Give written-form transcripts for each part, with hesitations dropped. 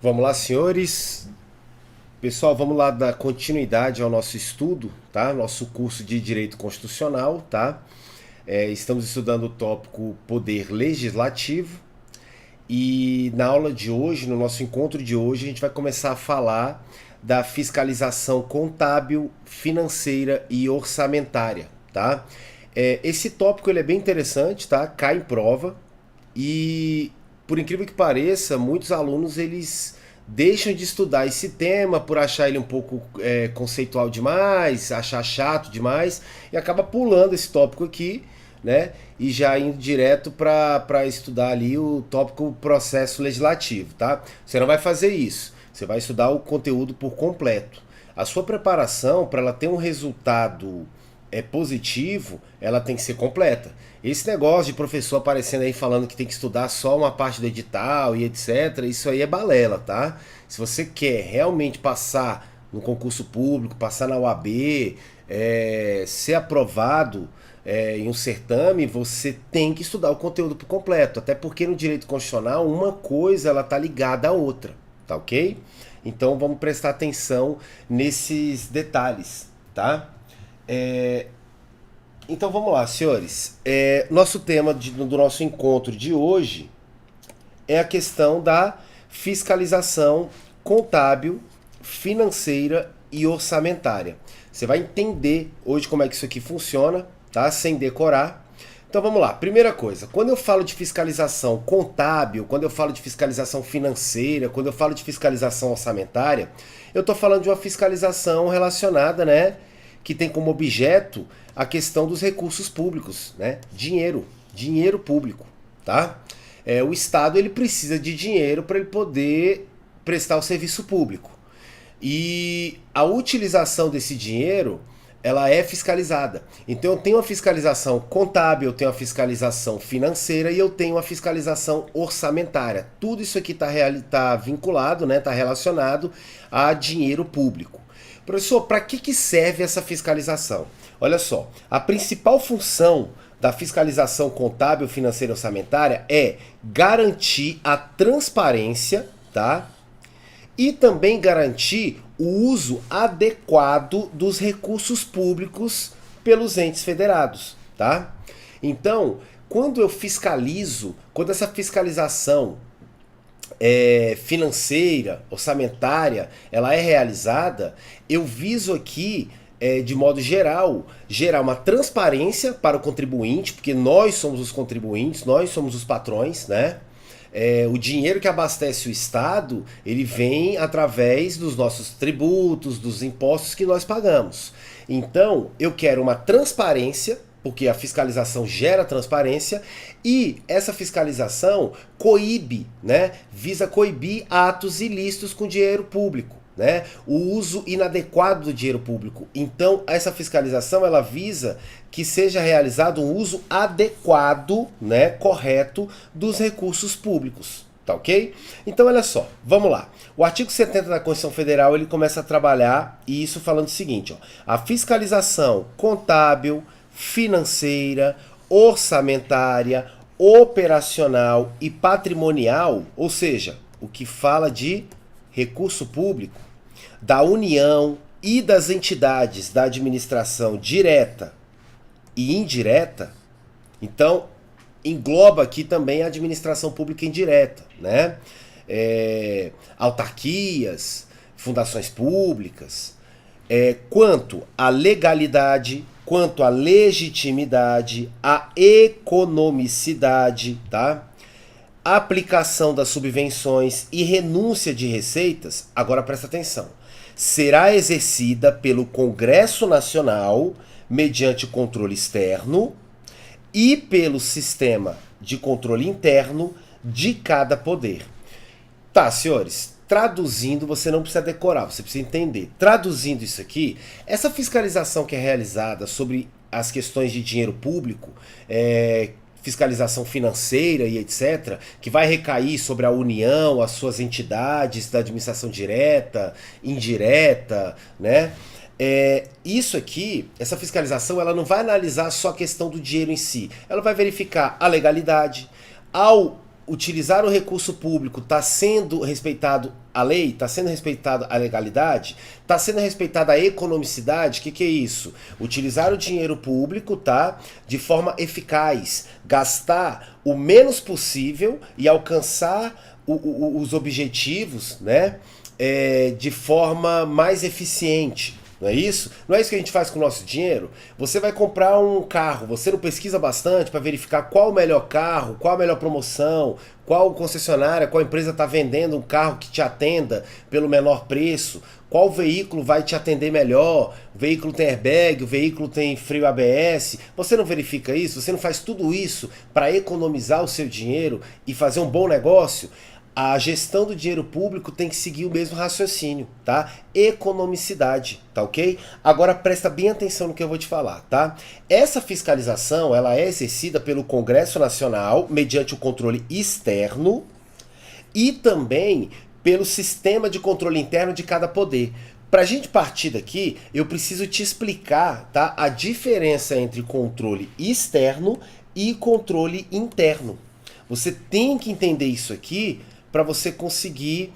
Vamos lá, senhores. Pessoal, vamos lá dar continuidade ao nosso estudo, tá? Nosso curso de Direito Constitucional, tá? Estamos estudando o tópico Poder Legislativo e na aula de hoje, no nosso encontro de hoje, a gente vai começar a falar da fiscalização contábil, financeira e orçamentária, tá? Esse tópico ele é bem interessante, tá? Cai em prova e, por incrível que pareça, muitos alunos eles deixam de estudar esse tema por achar ele um pouco conceitual demais, achar chato demais e acaba pulando esse tópico aqui, né? E já indo direto para estudar ali o tópico processo legislativo, tá? Você não vai fazer isso. Você vai estudar o conteúdo por completo. A sua preparação para ela ter um resultado positivo, ela tem que ser completa. Esse negócio de professor aparecendo aí falando que tem que estudar só uma parte do edital e etc, isso aí é balela, tá? Se você quer realmente passar no concurso público, passar na UAB, ser aprovado em um certame, você tem que estudar o conteúdo por completo, até porque no direito constitucional uma coisa ela tá ligada à outra, tá ok? Então vamos prestar atenção nesses detalhes, tá? Então vamos lá, senhores. Nosso tema do nosso encontro de hoje é a questão da fiscalização contábil, financeira e orçamentária. Você vai entender hoje como é que isso aqui funciona, tá? Sem decorar. Então vamos lá. Primeira coisa, quando eu falo de fiscalização contábil, quando eu falo de fiscalização financeira, quando eu falo de fiscalização orçamentária, eu estou falando de uma fiscalização relacionada, né, que tem como objeto a questão dos recursos públicos, né? Dinheiro público, tá? O Estado ele precisa de dinheiro para ele poder prestar o serviço público. E a utilização desse dinheiro, ela é fiscalizada. Então eu tenho uma fiscalização contábil, eu tenho uma fiscalização financeira e eu tenho uma fiscalização orçamentária. Tudo isso aqui tá vinculado, né? Tá relacionado a dinheiro público. Professor, para que serve essa fiscalização? Olha só, a principal função da fiscalização contábil, financeira e orçamentária é garantir a transparência, tá? E também garantir o uso adequado dos recursos públicos pelos entes federados, tá? Então, quando eu fiscalizo, quando essa fiscalização financeira, orçamentária, ela é realizada, eu viso aqui, de modo geral, gerar uma transparência para o contribuinte, porque nós somos os contribuintes, nós somos os patrões, né? O dinheiro que abastece o Estado, ele vem através dos nossos tributos, dos impostos que nós pagamos. Então, eu quero uma transparência, porque a fiscalização gera transparência, e essa fiscalização coíbe, né, visa coibir atos ilícitos com dinheiro público, né, o uso inadequado do dinheiro público. Então, essa fiscalização ela visa que seja realizado um uso adequado, né, correto dos recursos públicos. Tá ok? Então olha só, vamos lá. O artigo 70 da Constituição Federal ele começa a trabalhar e isso falando o seguinte, ó, a fiscalização contábil, financeira, orçamentária, operacional e patrimonial, ou seja, o que fala de recurso público, da União e das entidades da administração direta e indireta, então engloba aqui também a administração pública indireta, né? Autarquias, fundações públicas, quanto à legalidade, quanto à legitimidade, à economicidade, tá? Aplicação das subvenções e renúncia de receitas, agora presta atenção, será exercida pelo Congresso Nacional mediante controle externo e pelo sistema de controle interno de cada poder. Tá, senhores, traduzindo, você não precisa decorar, você precisa entender. Traduzindo isso aqui, essa fiscalização que é realizada sobre as questões de dinheiro público, fiscalização financeira e etc., que vai recair sobre a União, as suas entidades da administração direta, indireta, né? Isso aqui, essa fiscalização, ela não vai analisar só a questão do dinheiro em si. Ela vai verificar a legalidade, ao utilizar o recurso público, está sendo respeitado a lei, está sendo respeitada a legalidade, está sendo respeitada a economicidade. O que é isso? Utilizar o dinheiro público, tá, de forma eficaz, gastar o menos possível e alcançar os objetivos, né, de forma mais eficiente. Não é isso? Não é isso que a gente faz com o nosso dinheiro? Você vai comprar um carro, você não pesquisa bastante para verificar qual o melhor carro, qual a melhor promoção, qual concessionária, qual empresa está vendendo um carro que te atenda pelo menor preço, qual veículo vai te atender melhor, o veículo tem airbag, o veículo tem freio ABS. Você não verifica isso? Você não faz tudo isso para economizar o seu dinheiro e fazer um bom negócio? A gestão do dinheiro público tem que seguir o mesmo raciocínio, tá? Economicidade, tá ok? Agora presta bem atenção no que eu vou te falar, tá? Essa fiscalização, ela é exercida pelo Congresso Nacional mediante o controle externo e também pelo sistema de controle interno de cada poder. Para a gente partir daqui, eu preciso te explicar, tá, a diferença entre controle externo e controle interno. Você tem que entender isso aqui para você conseguir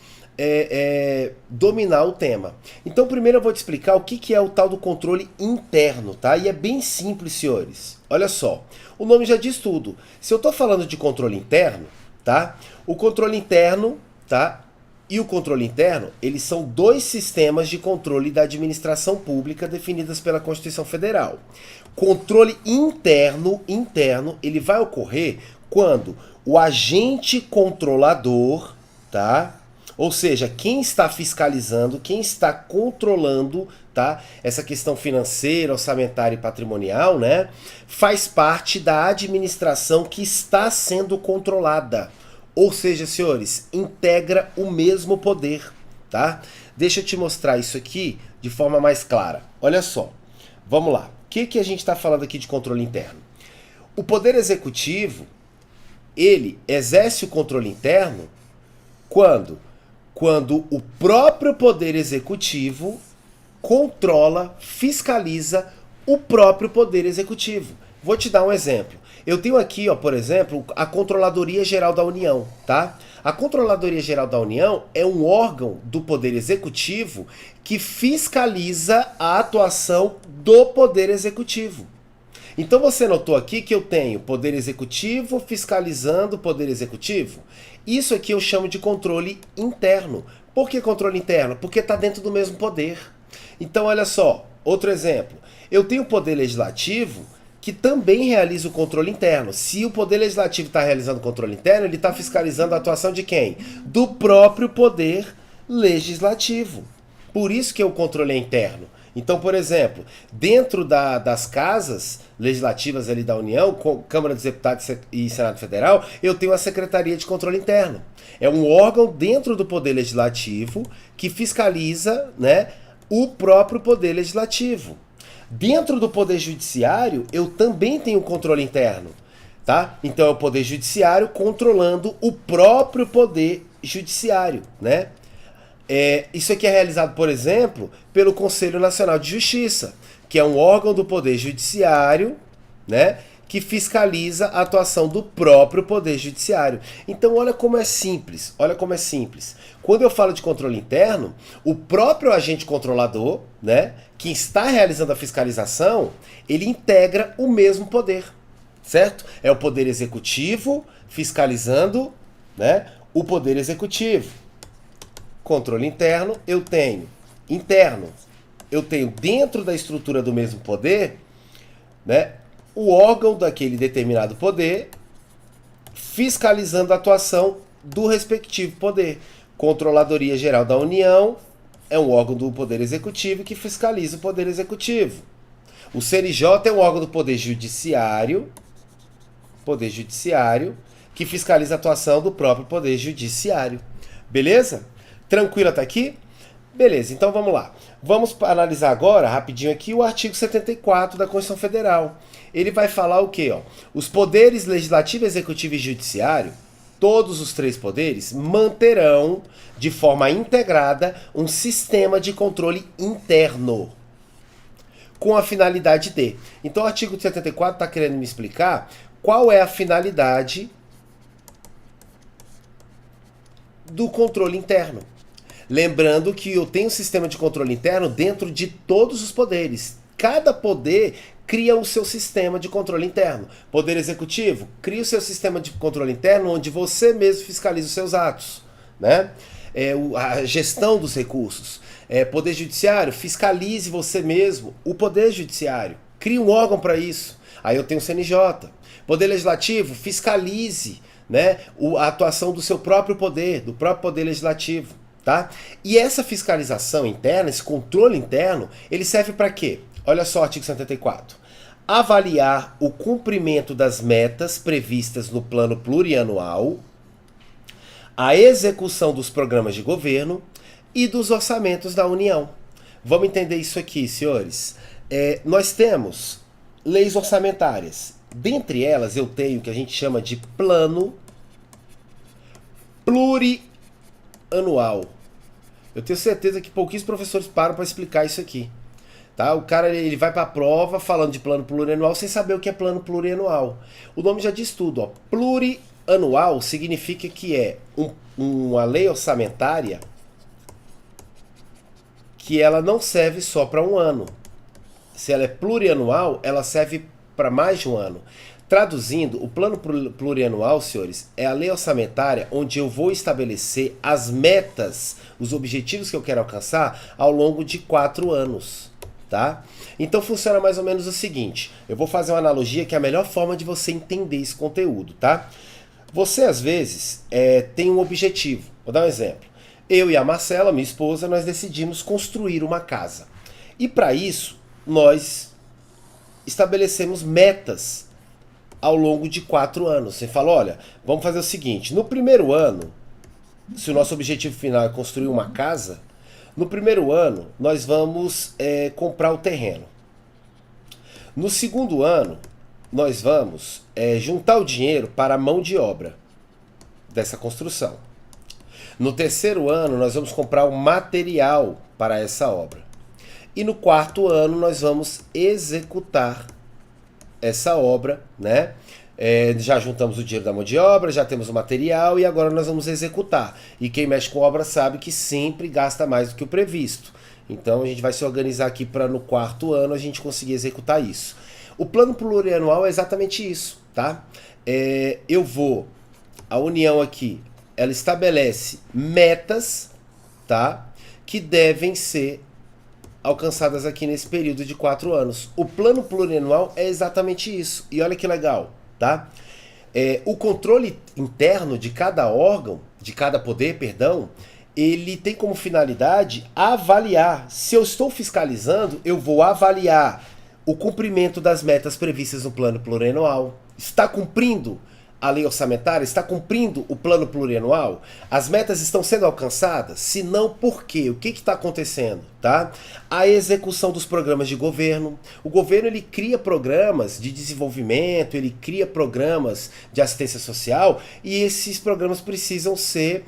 dominar o tema. Então primeiro eu vou te explicar o que é o tal do controle interno, tá? E é bem simples, senhores. Olha só, o nome já diz tudo. Se eu estou falando de controle interno, tá? O controle interno, tá? E o controle interno, eles são dois sistemas de controle da administração pública definidas pela Constituição Federal. Controle interno, ele vai ocorrer quando o agente controlador, tá? Ou seja, quem está fiscalizando, quem está controlando, tá, essa questão financeira, orçamentária e patrimonial, né, faz parte da administração que está sendo controlada. Ou seja, senhores, integra o mesmo poder, tá? Deixa eu te mostrar isso aqui de forma mais clara. Olha só, vamos lá. O que a gente está falando aqui de controle interno? O Poder Executivo, ele exerce o controle interno quando o próprio Poder Executivo controla, fiscaliza o próprio Poder Executivo. Vou te dar um exemplo. Eu tenho aqui, ó, por exemplo, a Controladoria Geral da União, tá? A Controladoria Geral da União é um órgão do Poder Executivo que fiscaliza a atuação do Poder Executivo. Então você notou aqui que eu tenho Poder Executivo fiscalizando o Poder Executivo? Isso aqui eu chamo de controle interno. Por que controle interno? Porque está dentro do mesmo poder. Então olha só, outro exemplo. Eu tenho o Poder Legislativo que também realiza o controle interno. Se o Poder Legislativo está realizando o controle interno, ele está fiscalizando a atuação de quem? Do próprio Poder Legislativo. Por isso que o controle é interno. Então, por exemplo, dentro das casas legislativas ali da União, Câmara dos Deputados e Senado Federal, eu tenho a Secretaria de Controle Interno. É um órgão dentro do Poder Legislativo que fiscaliza, né, o próprio Poder Legislativo. Dentro do Poder Judiciário, eu também tenho controle interno, tá? Então é o Poder Judiciário controlando o próprio Poder Judiciário, né? Isso aqui é realizado, por exemplo, pelo Conselho Nacional de Justiça, que é um órgão do Poder Judiciário, né, que fiscaliza a atuação do próprio Poder Judiciário. Então olha como é simples, olha como é simples. Quando eu falo de controle interno, o próprio agente controlador, né, que está realizando a fiscalização, ele integra o mesmo poder, certo? É o Poder Executivo fiscalizando, né, o Poder Executivo. Controle interno, eu tenho dentro da estrutura do mesmo poder, né, o órgão daquele determinado poder fiscalizando a atuação do respectivo poder. Controladoria Geral da União é um órgão do Poder Executivo que fiscaliza o Poder Executivo. O CNJ é um órgão do Poder Judiciário, que fiscaliza a atuação do próprio Poder Judiciário. Beleza? Tranquilo até aqui? Beleza, então vamos lá. Vamos analisar agora, rapidinho aqui, o artigo 74 da Constituição Federal. Ele vai falar o quê? Ó? Os poderes legislativo, executivo e judiciário, todos os três poderes, manterão de forma integrada um sistema de controle interno, com a finalidade de... Então o artigo 74 está querendo me explicar qual é a finalidade do controle interno. Lembrando que eu tenho um sistema de controle interno dentro de todos os poderes. Cada poder cria o seu sistema de controle interno. Poder executivo cria o seu sistema de controle interno onde você mesmo fiscaliza os seus atos, né? A gestão dos recursos. Poder judiciário, fiscalize você mesmo o poder judiciário. Crie um órgão para isso. Aí eu tenho o CNJ. Poder legislativo, fiscalize, né, a atuação do seu próprio poder, do próprio poder legislativo. Tá? E essa fiscalização interna, esse controle interno, ele serve para quê? Olha só o artigo 74. Avaliar o cumprimento das metas previstas no plano plurianual, a execução dos programas de governo e dos orçamentos da União. Vamos entender isso aqui, senhores. Nós temos leis orçamentárias. Dentre elas, eu tenho o que a gente chama de plano plurianual. Eu tenho certeza que pouquíssimos professores param para explicar isso aqui. Tá? O cara ele vai para a prova falando de plano plurianual sem saber o que é plano plurianual. O nome já diz tudo. Ó. Plurianual significa que é uma lei orçamentária que ela não serve só para um ano. Se ela é plurianual, ela serve para mais de um ano. Traduzindo, o plano plurianual, senhores, é a lei orçamentária onde eu vou estabelecer as metas, os objetivos que eu quero alcançar ao longo de 4 anos. Tá? Então funciona mais ou menos o seguinte, eu vou fazer uma analogia que é a melhor forma de você entender esse conteúdo. Tá? Você, às vezes, tem um objetivo. Vou dar um exemplo. Eu e a Marcela, minha esposa, nós decidimos construir uma casa. E para isso, nós estabelecemos metas ao longo de 4 anos. Você fala, olha, vamos fazer o seguinte, no primeiro ano, se o nosso objetivo final é construir uma casa, no primeiro ano nós vamos comprar o terreno. No segundo ano, nós vamos juntar o dinheiro para a mão de obra dessa construção. No terceiro ano, nós vamos comprar o material para essa obra. E no quarto ano, nós vamos executar essa obra, né? Já juntamos o dinheiro da mão de obra, já temos o material e agora nós vamos executar. E quem mexe com obra sabe que sempre gasta mais do que o previsto. Então a gente vai se organizar aqui para no quarto ano a gente conseguir executar isso. O plano plurianual é exatamente isso, tá? A União aqui, ela estabelece metas, tá? Que devem ser alcançadas aqui nesse período de 4 anos. O plano plurianual é exatamente isso. E olha que legal, tá? O controle interno de cada órgão, de cada poder, perdão, ele tem como finalidade avaliar. Se eu estou fiscalizando, eu vou avaliar o cumprimento das metas previstas no plano plurianual. Está cumprindo a lei orçamentária? Está cumprindo o plano plurianual? As metas estão sendo alcançadas? Se não, por quê? O que está acontecendo? Tá? A execução dos programas de governo. O governo ele cria programas de desenvolvimento, ele cria programas de assistência social e esses programas precisam ser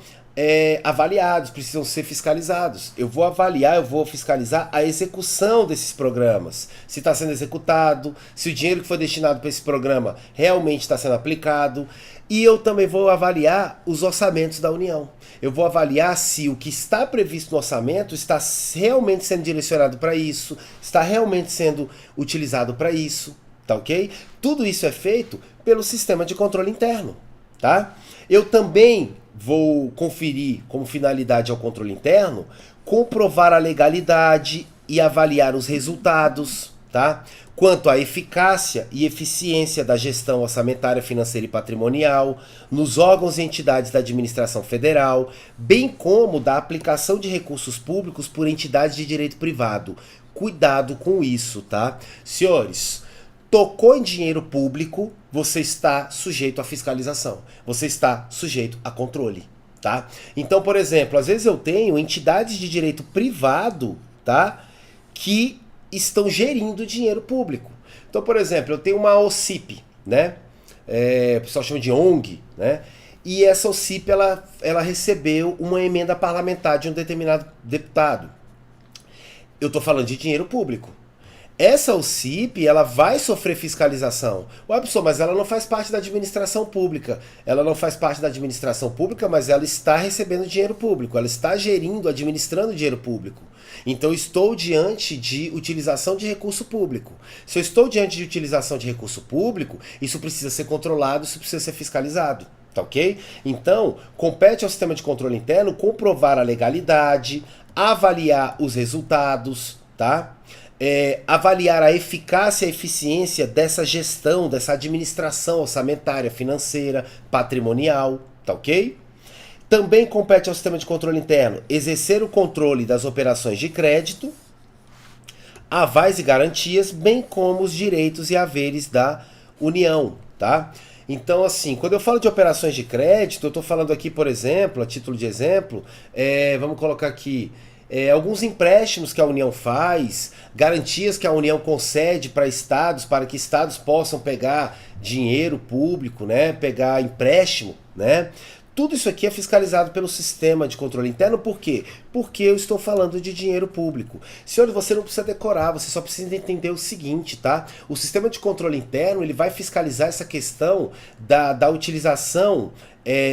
avaliados, precisam ser fiscalizados. Eu vou avaliar, eu vou fiscalizar a execução desses programas. Se está sendo executado, se o dinheiro que foi destinado para esse programa realmente está sendo aplicado. E eu também vou avaliar os orçamentos da União. Eu vou avaliar se o que está previsto no orçamento está realmente sendo direcionado para isso, está realmente sendo utilizado para isso, tá ok? Tudo isso é feito pelo sistema de controle interno, tá? Eu também vou conferir como finalidade ao controle interno, comprovar a legalidade e avaliar os resultados, tá? Quanto à eficácia e eficiência da gestão orçamentária, financeira e patrimonial, nos órgãos e entidades da administração federal, bem como da aplicação de recursos públicos por entidades de direito privado. Cuidado com isso, tá? Senhores, tocou em dinheiro público, você está sujeito à fiscalização, você está sujeito a controle, tá? Então, por exemplo, às vezes eu tenho entidades de direito privado, tá? Que estão gerindo dinheiro público. Então, por exemplo, eu tenho uma OCIP, né? O pessoal chama de ONG, né? E essa OCIP, ela recebeu uma emenda parlamentar de um determinado deputado. Eu estou falando de dinheiro público. Essa OCIP, ela vai sofrer fiscalização. Ué, pessoal, mas ela não faz parte da administração pública. Ela não faz parte da administração pública, mas ela está recebendo dinheiro público. Ela está gerindo, administrando dinheiro público. Então, estou diante de utilização de recurso público. Se eu estou diante de utilização de recurso público, isso precisa ser controlado, isso precisa ser fiscalizado. Tá ok? Então, compete ao sistema de controle interno comprovar a legalidade, avaliar os resultados, tá? Avaliar a eficácia e a eficiência dessa gestão, dessa administração orçamentária, financeira, patrimonial, tá ok? Também compete ao sistema de controle interno exercer o controle das operações de crédito, avais e garantias, bem como os direitos e haveres da União, tá? Então, assim, quando eu falo de operações de crédito, eu estou falando aqui, por exemplo, a título de exemplo, vamos colocar aqui, alguns empréstimos que a União faz, garantias que a União concede para que estados possam pegar dinheiro público, né, pegar empréstimo, né? Tudo isso aqui é fiscalizado pelo sistema de controle interno, por quê? Porque eu estou falando de dinheiro público. Senhores, você não precisa decorar, você só precisa entender o seguinte, tá? O sistema de controle interno, ele vai fiscalizar essa questão da utilização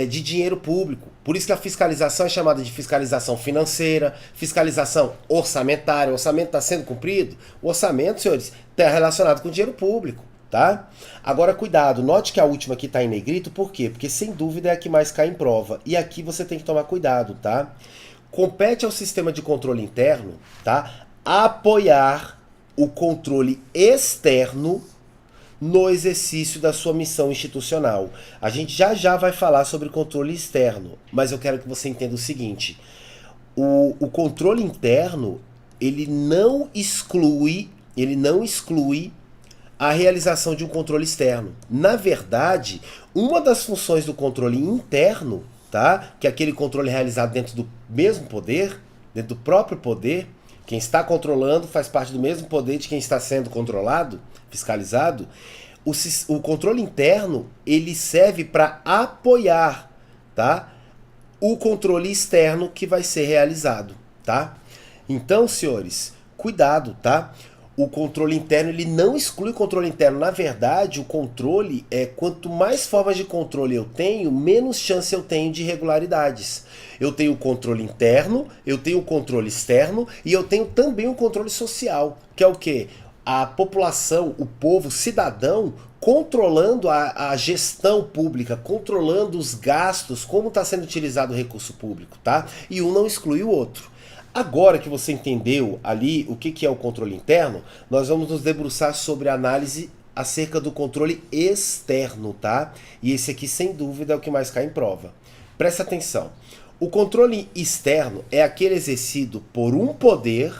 de dinheiro público. Por isso que a fiscalização é chamada de fiscalização financeira, fiscalização orçamentária. O orçamento está sendo cumprido? O orçamento, senhores, está relacionado com dinheiro público. Tá? Agora cuidado, note que a última aqui está em negrito, por quê? Porque sem dúvida é a que mais cai em prova. E aqui você tem que tomar cuidado, tá? Compete ao sistema de controle interno, tá? Apoiar o controle externo no exercício da sua missão institucional. A gente já vai falar sobre controle externo, mas eu quero que você entenda o seguinte: o controle interno, ele não exclui a realização de um controle externo. Na verdade, uma das funções do controle interno, tá? Que é aquele controle realizado dentro do mesmo poder, dentro do próprio poder, quem está controlando faz parte do mesmo poder de quem está sendo controlado, fiscalizado. O controle interno, ele serve para apoiar, tá? O controle externo que vai ser realizado, tá? Então, senhores, cuidado, tá? O controle interno, ele não exclui o controle interno. Na verdade, o controle quanto mais formas de controle eu tenho, menos chance eu tenho de irregularidades. Eu tenho o controle interno, eu tenho o controle externo e eu tenho também o controle social, que é o quê? A população, o povo, o cidadão, controlando a gestão pública, controlando os gastos, como está sendo utilizado o recurso público, tá? E um não exclui o outro. Agora que você entendeu ali o que é o controle interno, nós vamos nos debruçar sobre a análise acerca do controle externo, tá? E esse aqui, sem dúvida, é o que mais cai em prova. Presta atenção. O controle externo é aquele exercido por um poder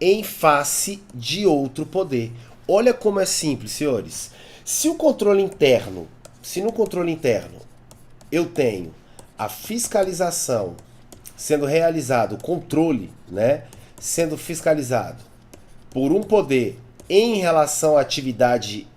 em face de outro poder. Olha como é simples, senhores. Se no controle interno eu tenho a fiscalização sendo realizado, o controle, né, sendo fiscalizado por um poder em relação à atividade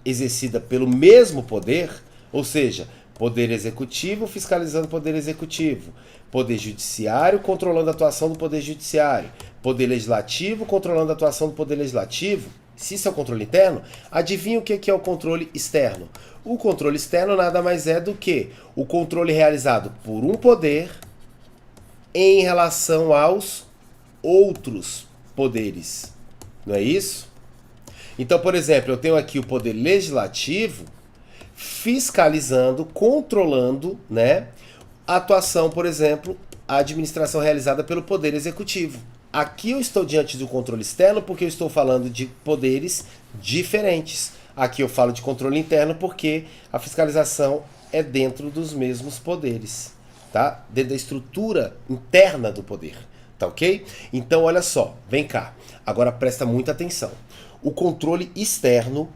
exercida pelo mesmo poder, ou seja, poder executivo fiscalizando o poder executivo, poder judiciário controlando a atuação do poder judiciário, poder legislativo controlando a atuação do poder legislativo. Se isso é o controle interno, adivinha o que é o controle externo? O controle externo nada mais é do que o controle realizado por um poder em relação aos outros poderes. Não é isso? Então, por exemplo, eu tenho aqui o poder legislativo fiscalizando, controlando, né, a atuação, por exemplo, a administração realizada pelo poder executivo. Aqui eu estou diante do controle externo porque eu estou falando de poderes diferentes. Aqui eu falo de controle interno porque a fiscalização é dentro dos mesmos poderes, tá? Dentro da estrutura interna do poder, tá ok? Então olha só, vem cá, agora presta muita atenção. O controle externo,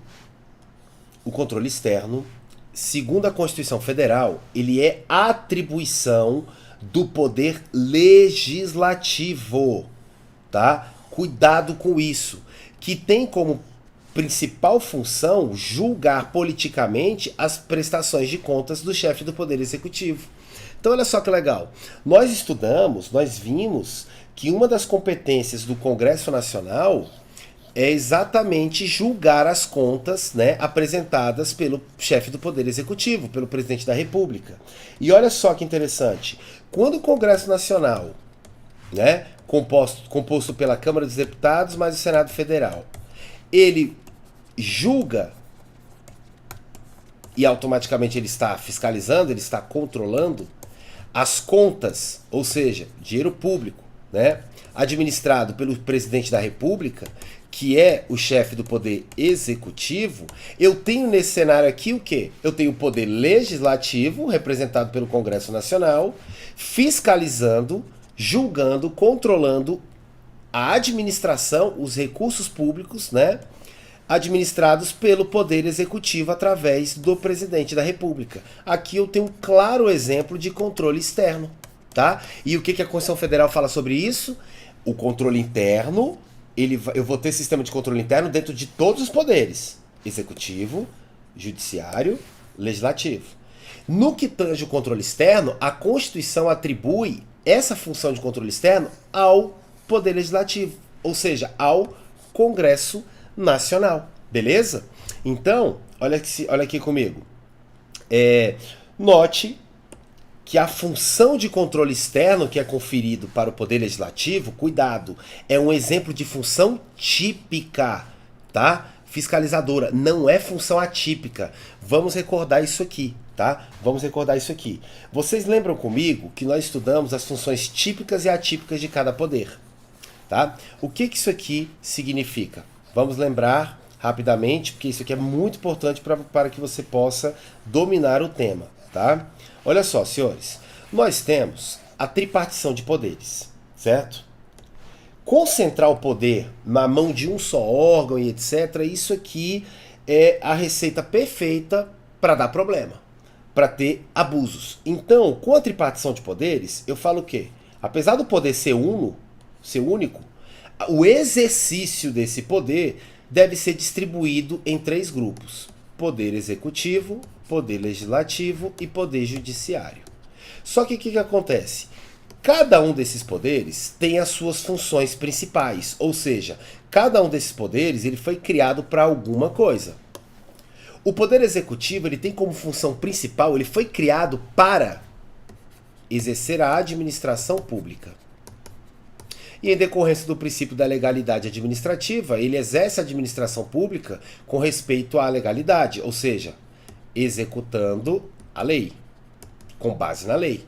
segundo a Constituição Federal, ele é atribuição do poder legislativo, tá? Cuidado com isso, que tem como principal função julgar politicamente as prestações de contas do chefe do Poder Executivo. Então olha só que legal, nós vimos que uma das competências do Congresso Nacional é exatamente julgar as contas, né, apresentadas pelo chefe do Poder Executivo, pelo presidente da República. E olha só que interessante. Quando o Congresso Nacional, né, composto pela Câmara dos Deputados mais o Senado Federal, ele julga e automaticamente ele está fiscalizando, ele está controlando as contas, ou seja, dinheiro público, né, administrado pelo presidente da República, que é o chefe do poder executivo, eu tenho nesse cenário aqui o quê? Eu tenho o poder legislativo, representado pelo Congresso Nacional, fiscalizando, julgando, controlando a administração, os recursos públicos, né, administrados pelo Poder Executivo através do Presidente da República. Aqui eu tenho um claro exemplo de controle externo, tá? E o que a Constituição Federal fala sobre isso? O controle interno, eu vou ter sistema de controle interno dentro de todos os poderes: Executivo, Judiciário, Legislativo. No que tange o controle externo, a Constituição atribui essa função de controle externo ao Poder Legislativo, ou seja, ao Congresso Nacional, beleza? Então, olha aqui comigo. Note que a função de controle externo que é conferido para o Poder Legislativo, cuidado, é um exemplo de função típica, tá? Fiscalizadora, não é função atípica. Vamos recordar isso aqui, tá? Vamos recordar isso aqui. Vocês lembram comigo que nós estudamos as funções típicas e atípicas de cada poder, tá? O que isso aqui significa? Vamos lembrar rapidamente, porque isso aqui é muito importante para que você possa dominar o tema, tá? Olha só, senhores, nós temos a tripartição de poderes, certo? Concentrar o poder na mão de um só órgão e etc., isso aqui é a receita perfeita para dar problema, para ter abusos. Então, com a tripartição de poderes, eu falo o quê? Apesar do poder ser único, o exercício desse poder deve ser distribuído em 3 grupos: Poder Executivo, Poder Legislativo e Poder Judiciário. Só que o que acontece? Cada um desses poderes tem as suas funções principais, ou seja, cada um desses poderes ele foi criado para alguma coisa. O Poder Executivo ele tem como função principal, ele foi criado para exercer a administração pública. E em decorrência do princípio da legalidade administrativa, ele exerce a administração pública com respeito à legalidade, ou seja, executando a lei, com base na lei.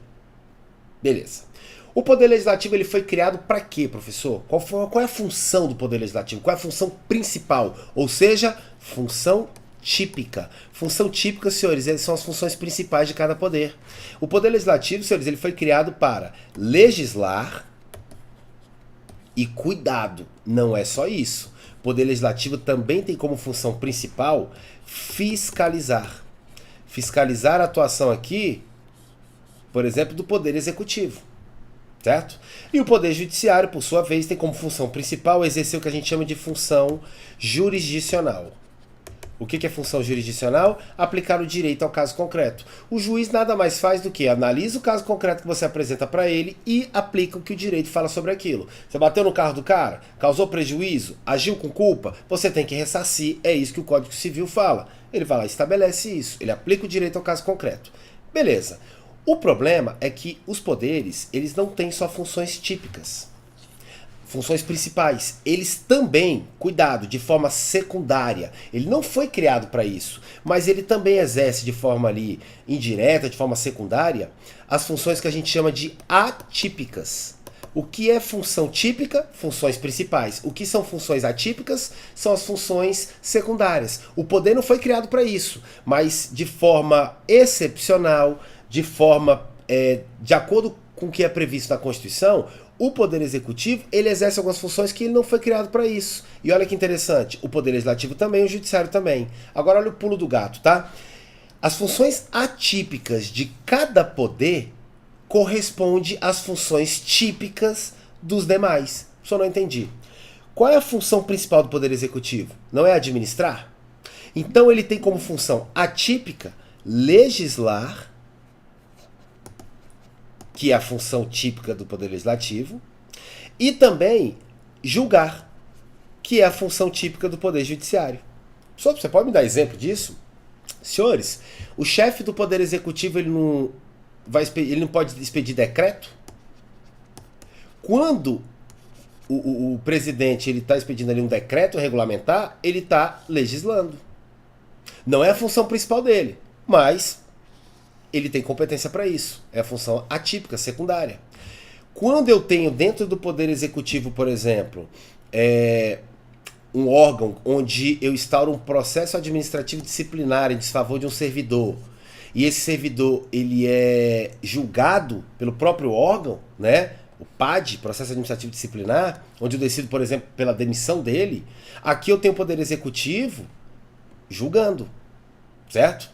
Beleza. O Poder Legislativo ele foi criado para quê, professor? Qual é a função do Poder Legislativo? Qual é a função principal? Ou seja, função típica. Função típica, senhores, são as funções principais de cada poder. O Poder Legislativo, senhores, ele foi criado para legislar. E cuidado, não é só isso. O Poder Legislativo também tem como função principal fiscalizar. Fiscalizar a atuação aqui, por exemplo, do Poder Executivo, certo? E o Poder Judiciário, por sua vez, tem como função principal exercer o que a gente chama de função jurisdicional. O que é função jurisdicional? Aplicar o direito ao caso concreto. O juiz nada mais faz do que analisa o caso concreto que você apresenta para ele e aplica o que o direito fala sobre aquilo. Você bateu no carro do cara, causou prejuízo, agiu com culpa, você tem que ressarcir, é isso que o Código Civil fala. Ele vai lá e estabelece isso, ele aplica o direito ao caso concreto. Beleza. O problema é que os poderes, eles não têm só funções típicas. Funções principais, eles também, cuidado, de forma secundária. Ele não foi criado para isso, mas ele também exerce de forma ali indireta, de forma secundária, as funções que a gente chama de atípicas. O que é função típica? Funções principais. O que são funções atípicas? São as funções secundárias. O poder não foi criado para isso, mas de forma excepcional, de forma de acordo com o que é previsto na Constituição, o Poder Executivo, ele exerce algumas funções que ele não foi criado para isso. E olha que interessante, o Poder Legislativo também, o Judiciário também. Agora olha o pulo do gato, tá? As funções atípicas de cada poder correspondem às funções típicas dos demais. Só não entendi. Qual é a função principal do Poder Executivo? Não é administrar? Então ele tem como função atípica legislar, que é a função típica do Poder Legislativo, e também julgar, que é a função típica do Poder Judiciário. Você pode me dar exemplo disso? Senhores, o chefe do Poder Executivo ele não pode expedir decreto? Quando o presidente está expedindo ali um decreto regulamentar, ele está legislando. Não é a função principal dele, mas ele tem competência para isso. É a função atípica, secundária. Quando eu tenho dentro do Poder Executivo, por exemplo, um órgão onde eu instauro um processo administrativo disciplinar em desfavor de um servidor, e esse servidor ele é julgado pelo próprio órgão, né? O PAD, processo administrativo disciplinar, onde eu decido, por exemplo, pela demissão dele, aqui eu tenho o Poder Executivo julgando, certo?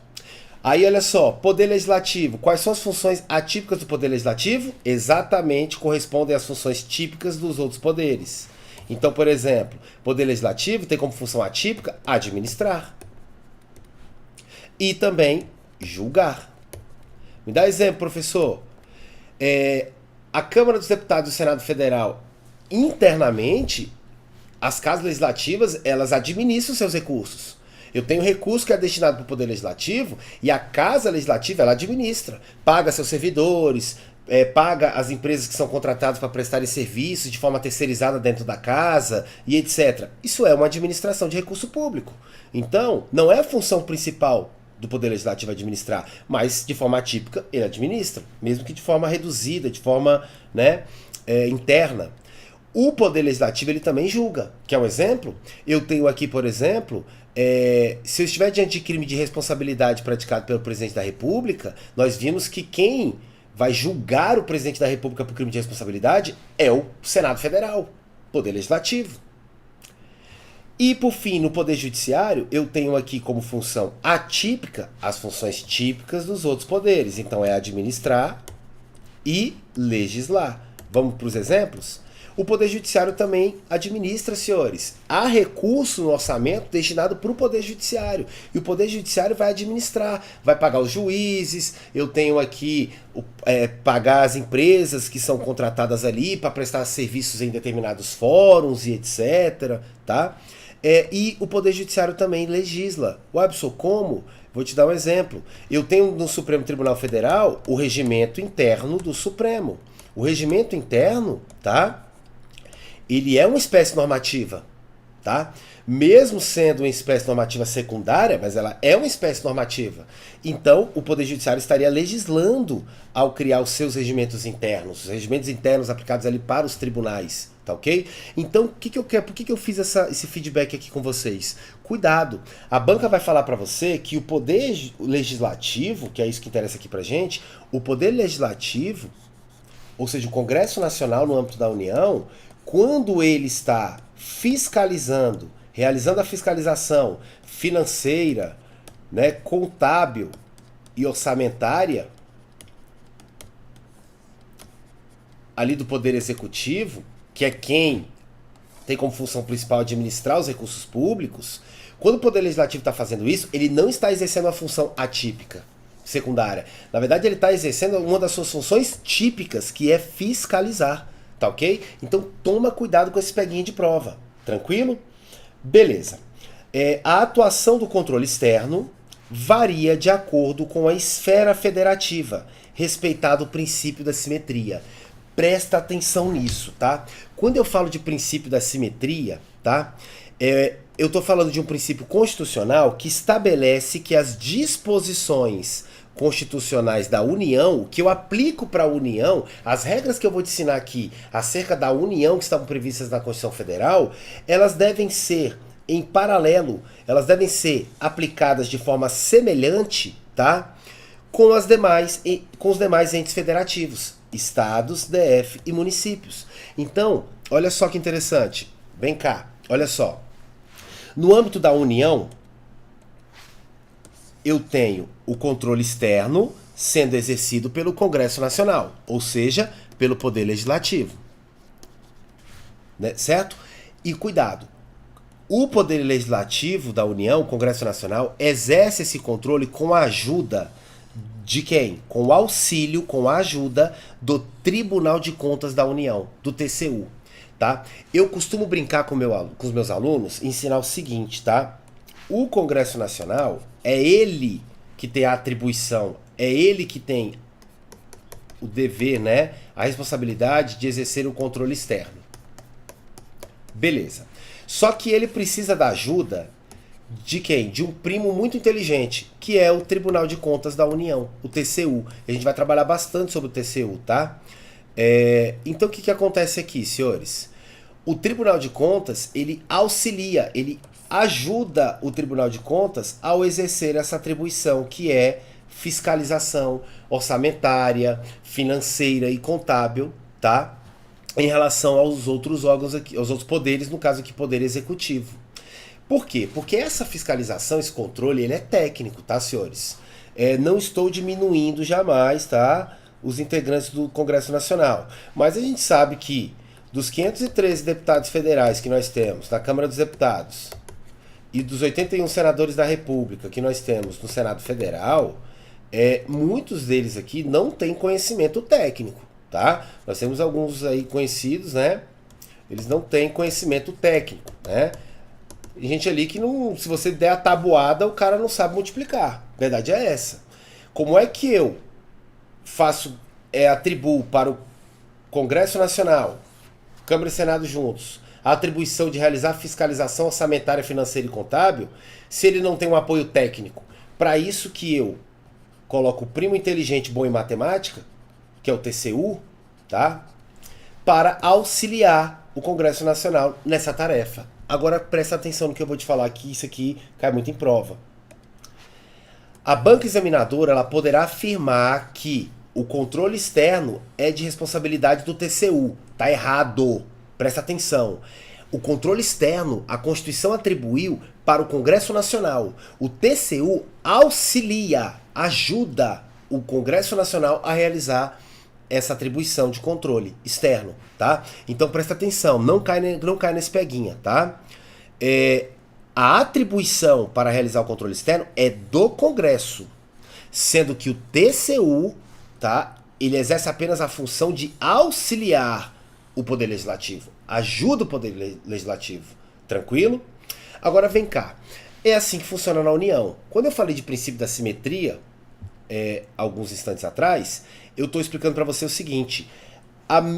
Aí olha só, Poder Legislativo, quais são as funções atípicas do Poder Legislativo? Exatamente correspondem às funções típicas dos outros poderes. Então, por exemplo, Poder Legislativo tem como função atípica administrar e também julgar. Me dá exemplo, professor. A Câmara dos Deputados do Senado Federal, internamente, as casas legislativas, elas administram seus recursos. Eu tenho recurso que é destinado para o Poder Legislativo e a Casa Legislativa, ela administra. Paga seus servidores, paga as empresas que são contratadas para prestarem serviços de forma terceirizada dentro da casa e etc. Isso é uma administração de recurso público. Então, não é a função principal do Poder Legislativo administrar, mas de forma atípica ele administra, mesmo que de forma reduzida, de forma interna. O Poder Legislativo ele também julga. Quer um exemplo? Eu tenho aqui, por exemplo, se eu estiver diante de crime de responsabilidade praticado pelo Presidente da República, nós vimos que quem vai julgar o Presidente da República por crime de responsabilidade é o Senado Federal, Poder Legislativo. E, por fim, no Poder Judiciário, eu tenho aqui como função atípica as funções típicas dos outros poderes. Então, é administrar e legislar. Vamos para os exemplos? O Poder Judiciário também administra, senhores. Há recurso no orçamento destinado para o Poder Judiciário. E o Poder Judiciário vai administrar, vai pagar os juízes. Eu tenho aqui pagar as empresas que são contratadas ali para prestar serviços em determinados fóruns e etc. Tá? E o Poder Judiciário também legisla. Wabson, como? Vou te dar um exemplo. Eu tenho no Supremo Tribunal Federal o regimento interno do Supremo. O regimento interno, tá? Ele é uma espécie normativa, tá? Mesmo sendo uma espécie normativa secundária, mas ela é uma espécie normativa. Então, o Poder Judiciário estaria legislando ao criar os seus regimentos internos, os regimentos internos aplicados ali para os tribunais, tá ok? Então, o que que eu quero? Por que que eu fiz esse feedback aqui com vocês? Cuidado, a banca vai falar para você que o Poder Legislativo, que é isso que interessa aqui pra gente, o Poder Legislativo, ou seja, o Congresso Nacional no âmbito da União, quando ele está fiscalizando, realizando a fiscalização financeira, contábil e orçamentária ali do Poder Executivo, que é quem tem como função principal administrar os recursos públicos, quando o Poder Legislativo está fazendo isso, ele não está exercendo uma função atípica, secundária. Na verdade, ele está exercendo uma das suas funções típicas, que é fiscalizar. Tá ok? Então toma cuidado com esse peguinho de prova. Tranquilo? Beleza. A atuação do controle externo varia de acordo com a esfera federativa, respeitado o princípio da simetria. Presta atenção nisso, tá? Quando eu falo de princípio da simetria, tá? Eu estou falando de um princípio constitucional que estabelece que as disposições constitucionais da União, o que eu aplico para a União, as regras que eu vou te ensinar aqui acerca da União que estavam previstas na Constituição Federal, elas devem ser em paralelo, elas devem ser aplicadas de forma semelhante, tá? Com os demais entes federativos, estados, DF e municípios. Então, olha só que interessante. Vem cá, olha só. No âmbito da União, eu tenho o controle externo sendo exercido pelo Congresso Nacional, ou seja, pelo Poder Legislativo. Certo? E cuidado, o Poder Legislativo da União, o Congresso Nacional, exerce esse controle com a ajuda de quem? Com o auxílio, com a ajuda do Tribunal de Contas da União, do TCU. tá? Eu costumo brincar com os meus alunos e ensinar o seguinte, tá? O Congresso Nacional é ele que tem a atribuição, é ele que tem o dever, né? A responsabilidade de exercer o controle externo. Beleza. Só que ele precisa da ajuda de quem? De um primo muito inteligente, que é o Tribunal de Contas da União, o TCU. A gente vai trabalhar bastante sobre o TCU, tá? Então o que acontece aqui, senhores? O Tribunal de Contas, ele auxilia, ele ajuda o Tribunal de Contas ao exercer essa atribuição, que é fiscalização orçamentária, financeira e contábil, tá? Em relação aos outros órgãos aqui, aos outros poderes, no caso aqui, poder executivo. Por quê? Porque essa fiscalização, esse controle, ele é técnico, tá, senhores? Não estou diminuindo jamais, tá, os integrantes do Congresso Nacional. Mas a gente sabe que dos 513 deputados federais que nós temos na Câmara dos Deputados e dos 81 senadores da República que nós temos no Senado Federal, muitos deles aqui não têm conhecimento técnico, tá? Nós temos alguns aí conhecidos, né? Eles não têm conhecimento técnico, né? Tem gente ali que não, se você der a tabuada, o cara não sabe multiplicar. A verdade é essa. Como é que eu atribuo para o Congresso Nacional, Câmara e Senado juntos, a atribuição de realizar fiscalização orçamentária, financeira e contábil, se ele não tem um apoio técnico? Para isso que eu coloco o primo inteligente bom em matemática, que é o TCU, tá? Para auxiliar o Congresso Nacional nessa tarefa. Agora presta atenção no que eu vou te falar, que isso aqui cai muito em prova. A banca examinadora, ela poderá afirmar que o controle externo é de responsabilidade do TCU. Tá errado. Presta atenção. O controle externo, a Constituição atribuiu para o Congresso Nacional. O TCU auxilia, ajuda o Congresso Nacional a realizar essa atribuição de controle externo, tá? Então presta atenção, não cai nesse peguinha, tá? A atribuição para realizar o controle externo é do Congresso, sendo que o TCU, tá? Ele exerce apenas a função de auxiliar o Poder Legislativo, ajuda o Poder Legislativo, tranquilo? Agora vem cá, é assim que funciona na União. Quando eu falei de princípio da simetria, alguns instantes atrás, eu estou explicando para você o seguinte: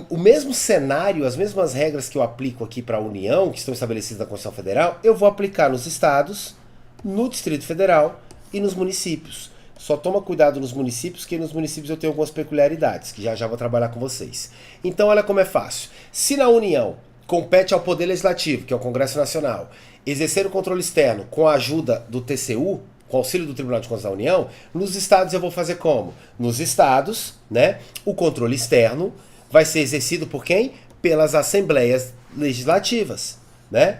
o mesmo cenário, as mesmas regras que eu aplico aqui para a União, que estão estabelecidas na Constituição Federal, eu vou aplicar nos estados, no Distrito Federal e nos municípios. Só toma cuidado nos municípios, que nos municípios eu tenho algumas peculiaridades, que já vou trabalhar com vocês. Então olha como é fácil. Se na União compete ao Poder Legislativo, que é o Congresso Nacional, exercer o controle externo com a ajuda do TCU, com auxílio do Tribunal de Contas da União, nos estados eu vou fazer como? Nos estados, né, o controle externo vai ser exercido por quem? Pelas assembleias legislativas, né?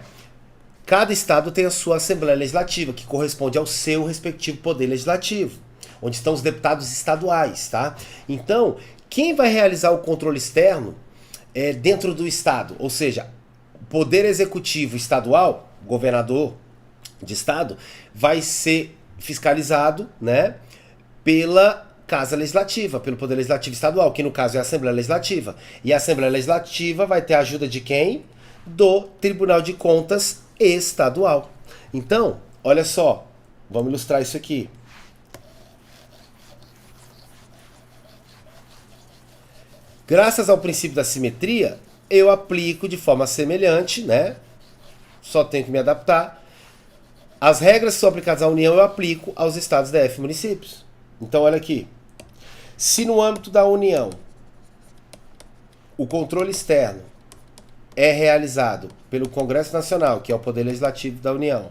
Cada estado tem a sua assembleia legislativa, que corresponde ao seu respectivo poder legislativo, onde estão os deputados estaduais, tá? Então, quem vai realizar o controle externo dentro do estado, ou seja, o poder executivo estadual, governador de estado, vai ser fiscalizado, né, pela Casa Legislativa, pelo Poder Legislativo Estadual, que no caso é a Assembleia Legislativa. E a Assembleia Legislativa vai ter a ajuda de quem? Do Tribunal de Contas Estadual. Então, olha só, vamos ilustrar isso aqui. Graças ao princípio da simetria, eu aplico de forma semelhante, né? Só tenho que me adaptar. As regras que são aplicadas à União eu aplico aos estados, DF e municípios. Então olha aqui. Se no âmbito da União o controle externo é realizado pelo Congresso Nacional, que é o Poder Legislativo da União,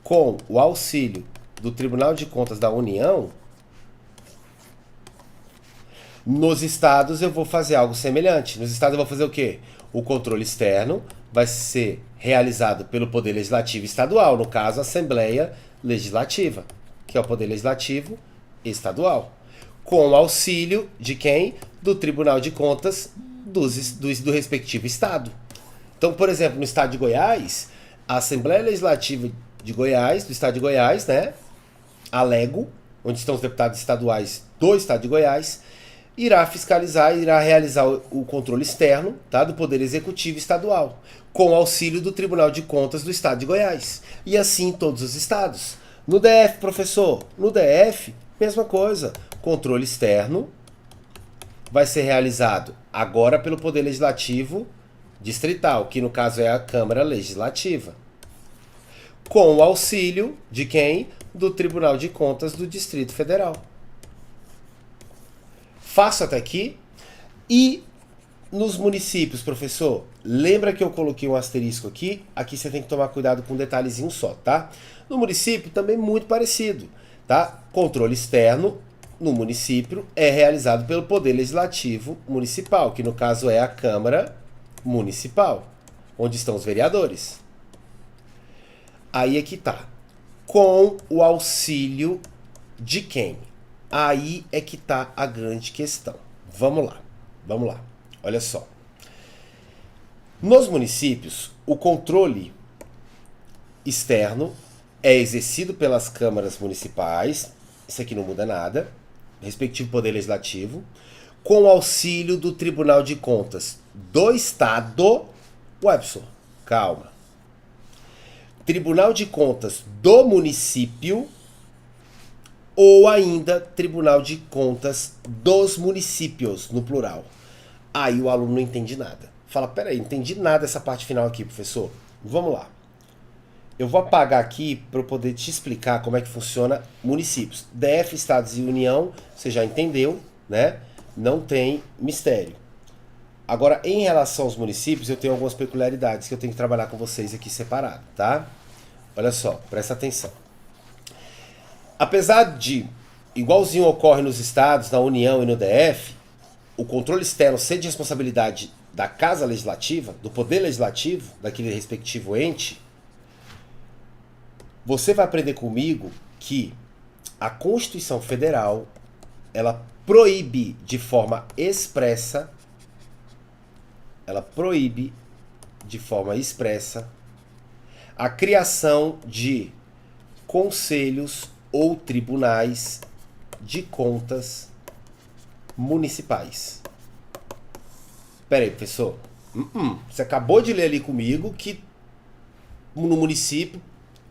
com o auxílio do Tribunal de Contas da União, nos estados eu vou fazer algo semelhante. Nos estados eu vou fazer o quê? O controle externo vai ser realizado pelo Poder Legislativo Estadual, no caso a Assembleia Legislativa, que é o Poder Legislativo Estadual, com o auxílio de quem? Do Tribunal de Contas do respectivo estado. Então, por exemplo, no estado de Goiás, a Assembleia Legislativa de Goiás, do estado de Goiás, né, a LEGO, onde estão os deputados estaduais do estado de Goiás, irá fiscalizar, irá realizar o controle externo, tá, do Poder Executivo Estadual, com auxílio do Tribunal de Contas do Estado de Goiás. E assim em todos os estados. No DF, professor, no DF, mesma coisa. Controle externo vai ser realizado agora pelo Poder Legislativo Distrital, que no caso é a Câmara Legislativa, com o auxílio de quem? Do Tribunal de Contas do Distrito Federal. Faço até aqui. E nos municípios, professor, lembra que eu coloquei um asterisco aqui? Aqui você tem que tomar cuidado com um detalhezinho só, tá? No município também muito parecido, tá? Controle externo no município é realizado pelo Poder Legislativo Municipal, que no caso é a Câmara Municipal, onde estão os vereadores. Aí é que tá. Com o auxílio de quem? Aí é que tá a grande questão. Vamos lá, vamos lá. Olha só. Nos municípios, o controle externo é exercido pelas câmaras municipais, isso aqui não muda nada, respectivo Poder Legislativo, com o auxílio do Tribunal de Contas do Estado. Webson, calma. Tribunal de Contas do município ou ainda Tribunal de Contas dos municípios, no plural. Aí o aluno não entende nada. Fala, peraí, não entendi nada dessa parte final aqui, professor. Vamos lá. Eu vou apagar aqui para eu poder te explicar como é que funciona municípios. DF, Estados e União, você já entendeu, né? Não tem mistério. Agora, em relação aos municípios, eu tenho algumas peculiaridades que eu tenho que trabalhar com vocês aqui separado, tá? Olha só, presta atenção. Apesar de, igualzinho ocorre nos estados, na União e no DF, o controle externo ser de responsabilidade da Casa Legislativa, do Poder Legislativo, daquele respectivo ente, você vai aprender comigo que a Constituição Federal, ela proíbe de forma expressa, a criação de conselhos ou tribunais de contas municipais. Pera aí, professor. Você acabou de ler ali comigo que no município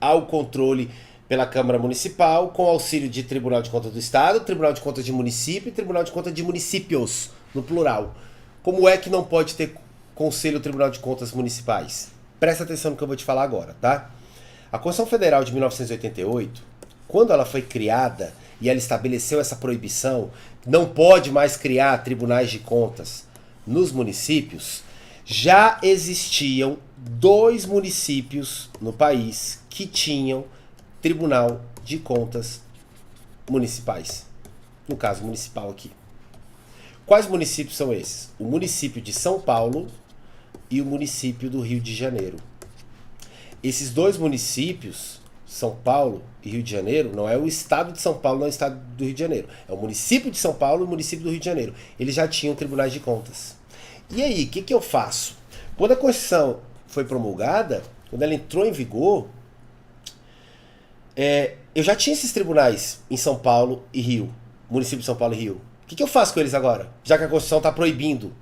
há o controle pela Câmara Municipal com auxílio de Tribunal de Contas do Estado, Tribunal de Contas de Município e Tribunal de Contas de Municípios, no plural. Como é que não pode ter Conselho Tribunal de Contas Municipais? Presta atenção no que eu vou te falar agora, tá? A Constituição Federal de 1988, quando ela foi criada e ela estabeleceu essa proibição, não pode mais criar tribunais de contas nos municípios, já existiam 2 municípios no país que tinham Tribunal de Contas Municipais. No caso municipal aqui. Quais municípios são esses? O município de São Paulo e o município do Rio de Janeiro. Esses 2 municípios, São Paulo e Rio de Janeiro, não é o estado de São Paulo, não é o estado do Rio de Janeiro. É o município de São Paulo e o município do Rio de Janeiro. Eles já tinham tribunais de contas. E aí, o que eu faço? Quando a Constituição foi promulgada, quando ela entrou em vigor, eu já tinha esses tribunais em São Paulo e Rio, município de São Paulo e Rio. O que eu faço com eles agora? Já que a Constituição está proibindo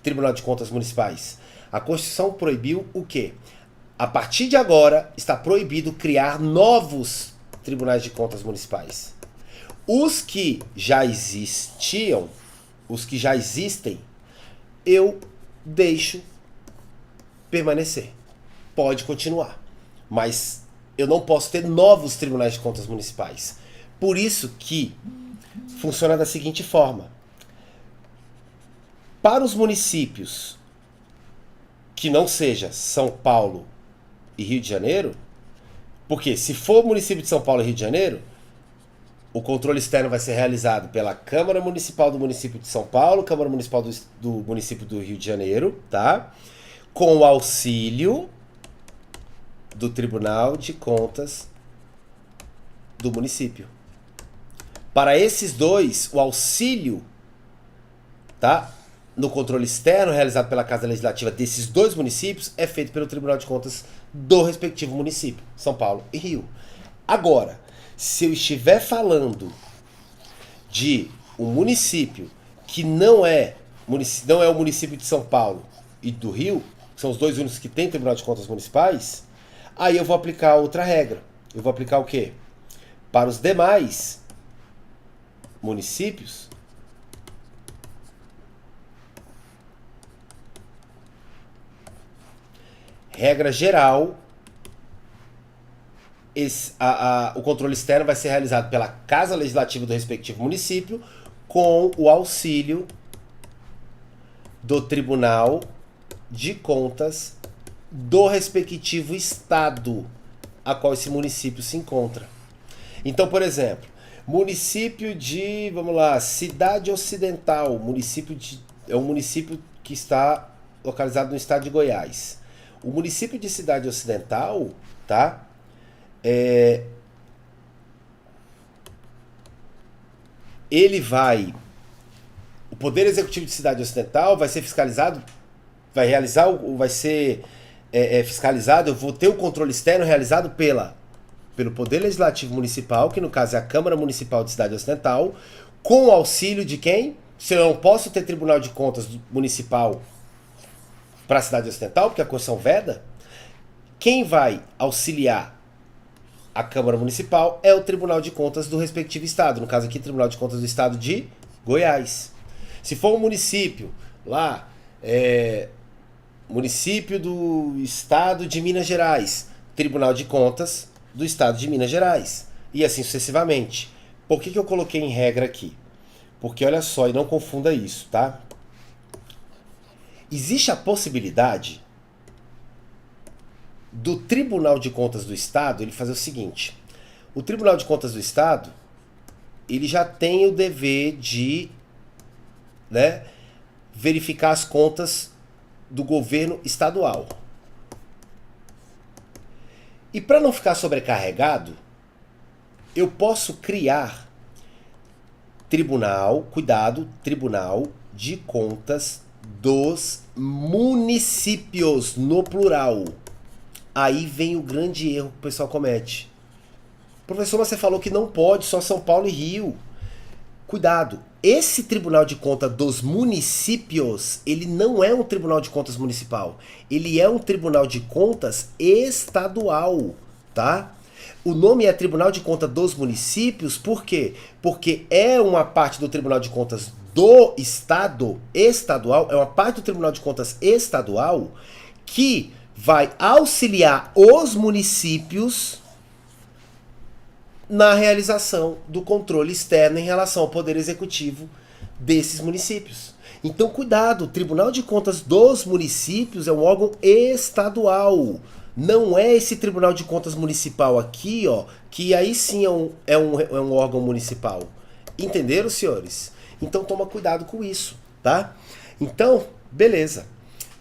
Tribunal de Contas Municipais. A Constituição proibiu o quê? A partir de agora, está proibido criar novos tribunais de contas municipais. Os que já existiam, os que já existem, eu deixo permanecer. Pode continuar. Mas eu não posso ter novos tribunais de contas municipais. Por isso que funciona da seguinte forma. Para os municípios que não seja São Paulo e Rio de Janeiro, porque se for o município de São Paulo e Rio de Janeiro, o controle externo vai ser realizado pela Câmara Municipal do município de São Paulo, Câmara Municipal do município do Rio de Janeiro, tá? Com o auxílio do Tribunal de Contas do município. Para esses 2, o auxílio, tá? No controle externo realizado pela Casa Legislativa desses 2 municípios é feito pelo Tribunal de Contas do respectivo município, São Paulo e Rio. Agora, se eu estiver falando de um município que não é o município de São Paulo e do Rio, que são os dois únicos que têm Tribunal de Contas municipais, aí eu vou aplicar outra regra. Eu vou aplicar o quê? Para os demais municípios, regra geral, o controle externo vai ser realizado pela Casa Legislativa do respectivo município com o auxílio do Tribunal de Contas do respectivo estado a qual esse município se encontra. Então, por exemplo, município de, vamos lá, Cidade Ocidental, é um município que está localizado no estado de Goiás. O município de Cidade Ocidental, tá? Ele vai... O Poder Executivo de Cidade Ocidental vai ser fiscalizado, vai ser fiscalizado, eu vou ter o controle externo realizado pelo Poder Legislativo Municipal, que no caso é a Câmara Municipal de Cidade Ocidental, com o auxílio de quem? Se eu não posso ter Tribunal de Contas Municipal para a Cidade Ocidental, porque a Constituição veda, quem vai auxiliar a Câmara Municipal é o Tribunal de Contas do respectivo estado, no caso aqui, Tribunal de Contas do Estado de Goiás. Se for um município lá, município do estado de Minas Gerais, Tribunal de Contas do estado de Minas Gerais, e assim sucessivamente. Por que eu coloquei em regra aqui? Porque olha só, e não confunda isso, tá? Existe a possibilidade do Tribunal de Contas do Estado ele fazer o seguinte: o Tribunal de Contas do Estado ele já tem o dever de, né, verificar as contas do governo estadual. E para não ficar sobrecarregado, eu posso criar Tribunal de Contas dos municípios, no plural. Aí vem o grande erro que o pessoal comete. Professor, mas você falou que não pode, só São Paulo e Rio. Cuidado, esse Tribunal de Contas dos municípios, ele não é um Tribunal de Contas municipal. Ele é um Tribunal de Contas estadual, tá? O nome é Tribunal de Contas dos Municípios, por quê? Porque é uma parte do Tribunal de Contas do Estado estadual, é uma parte do Tribunal de Contas estadual que vai auxiliar os municípios na realização do controle externo em relação ao poder executivo desses municípios. Então, cuidado, o Tribunal de Contas dos Municípios é um órgão estadual. Não é esse Tribunal de Contas Municipal aqui, ó, que aí sim é um órgão municipal. Entenderam, senhores? Então, toma cuidado com isso, tá? Então, beleza.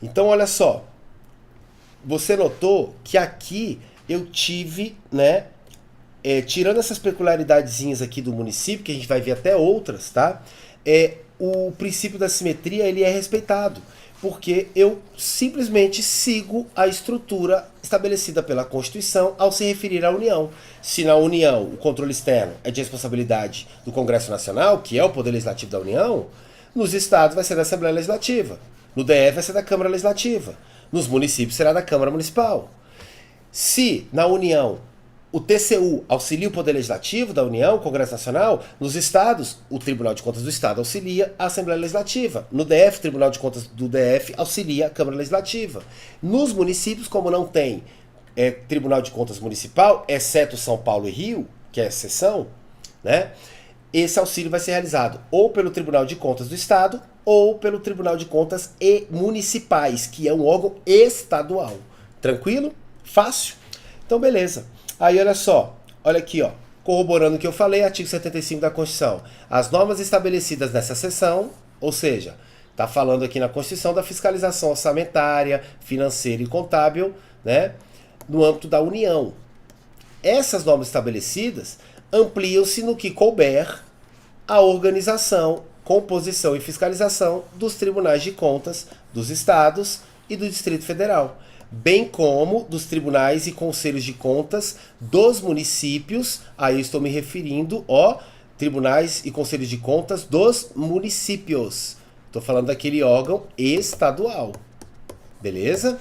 Então, olha só. Você notou que aqui eu tive, né, tirando essas peculiaridadezinhas aqui do município, que a gente vai ver até outras, tá? O princípio da simetria, ele é respeitado, porque eu simplesmente sigo a estrutura estabelecida pela Constituição ao se referir à União. Se na União o controle externo é de responsabilidade do Congresso Nacional, que é o Poder Legislativo da União, nos estados vai ser da Assembleia Legislativa, no DF vai ser da Câmara Legislativa, nos municípios será da Câmara Municipal. Se na União o TCU auxilia o Poder Legislativo da União, o Congresso Nacional, nos estados, o Tribunal de Contas do Estado auxilia a Assembleia Legislativa. No DF, o Tribunal de Contas do DF auxilia a Câmara Legislativa. Nos municípios, como não tem Tribunal de Contas Municipal, exceto São Paulo e Rio, que é exceção, né? Esse auxílio vai ser realizado ou pelo Tribunal de Contas do Estado ou pelo Tribunal de Contas e Municipais, que é um órgão estadual. Tranquilo? Fácil? Então, beleza. Aí, olha só. Olha aqui, ó. Corroborando o que eu falei, artigo 75 da Constituição. As normas estabelecidas nessa seção, ou seja, está falando aqui na Constituição da fiscalização orçamentária, financeira e contábil, né, no âmbito da União. Essas normas estabelecidas ampliam-se no que couber a organização, composição e fiscalização dos tribunais de contas dos estados e do Distrito Federal, bem como dos tribunais e conselhos de contas dos municípios. Aí eu estou me referindo, ó, tribunais e conselhos de contas dos municípios. Estou falando daquele órgão estadual. Beleza?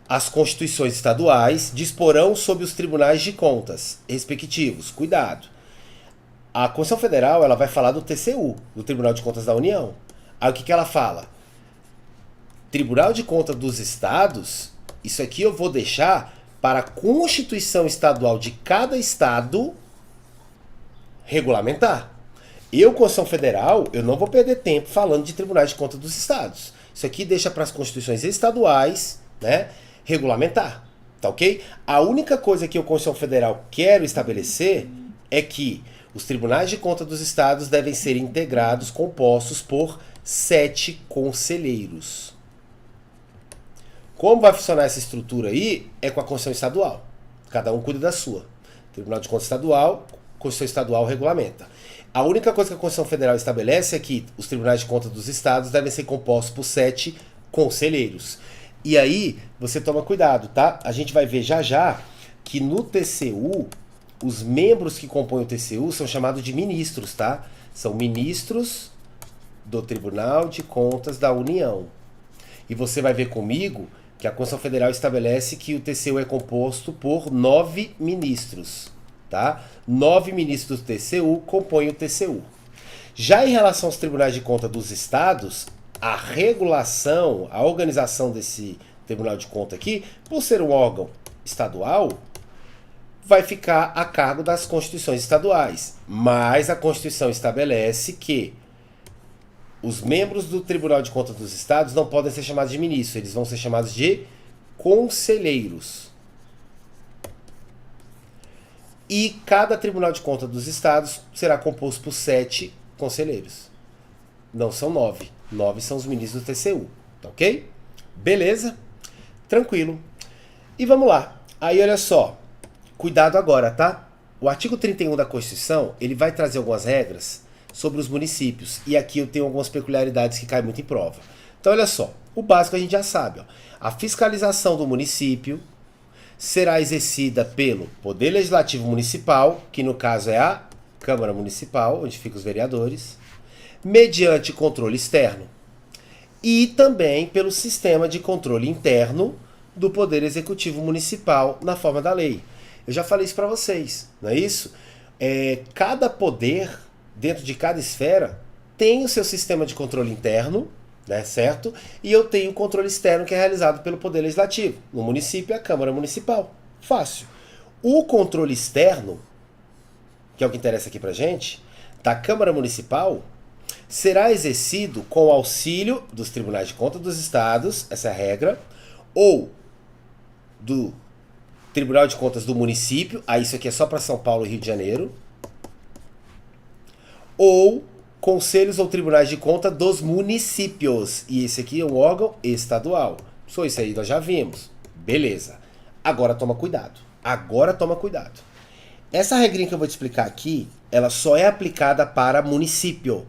As constituições estaduais disporão sobre os tribunais de contas respectivos. Cuidado. A Constituição Federal ela vai falar do TCU, do Tribunal de Contas da União. Aí o que ela fala? Tribunal de Contas dos Estados, isso aqui eu vou deixar para a Constituição Estadual de cada estado regulamentar. Eu, Constituição Federal, eu não vou perder tempo falando de Tribunais de Contas dos Estados. Isso aqui deixa para as constituições estaduais, né, regulamentar. Tá ok? A única coisa que eu, Constituição Federal, quero estabelecer é que os tribunais de contas dos estados devem ser integrados, compostos por 7 conselheiros. Como vai funcionar essa estrutura aí? É com a Constituição Estadual. Cada um cuida da sua. Tribunal de Contas Estadual, Constituição Estadual regulamenta. A única coisa que a Constituição Federal estabelece é que os tribunais de contas dos estados devem ser compostos por 7 conselheiros. E aí, você toma cuidado, tá? A gente vai ver já já que no TCU, os membros que compõem o TCU são chamados de ministros, tá? São ministros do Tribunal de Contas da União. E você vai ver comigo que a Constituição Federal estabelece que o TCU é composto por 9 ministros, tá? 9 ministros do TCU compõem o TCU. Já em relação aos tribunais de contas dos estados, a regulação, a organização desse Tribunal de Contas aqui, por ser um órgão estadual, vai ficar a cargo das constituições estaduais. Mas a Constituição estabelece que os membros do Tribunal de Contas dos Estados não podem ser chamados de ministros, eles vão ser chamados de conselheiros. E cada Tribunal de Contas dos Estados será composto por 7 conselheiros. Não são 9. 9 são os ministros do TCU. Tá ok? Beleza? Tranquilo. E vamos lá. Aí olha só. Cuidado agora, tá? O artigo 31 da Constituição, ele vai trazer algumas regras sobre os municípios. E aqui eu tenho algumas peculiaridades que caem muito em prova. Então olha só. O básico a gente já sabe. Ó. A fiscalização do município será exercida pelo Poder Legislativo Municipal, que no caso é a Câmara Municipal, onde ficam os vereadores, mediante controle externo, e também pelo sistema de controle interno do Poder Executivo Municipal na forma da lei. Eu já falei isso para vocês, não é isso? Cada poder, dentro de cada esfera, tem o seu sistema de controle interno, né, certo? E eu tenho o controle externo que é realizado pelo Poder Legislativo. No município é a Câmara Municipal. Fácil. O controle externo, que é o que interessa aqui pra gente, da Câmara Municipal, será exercido com o auxílio dos Tribunais de Contas dos Estados, essa é a regra, ou do Tribunal de Contas do município, aí isso aqui é só para São Paulo e Rio de Janeiro, ou conselhos ou tribunais de conta dos municípios. E esse aqui é um órgão estadual. Só isso aí nós já vimos. Beleza. Agora toma cuidado. Agora toma cuidado. Essa regrinha que eu vou te explicar aqui, ela só é aplicada para município.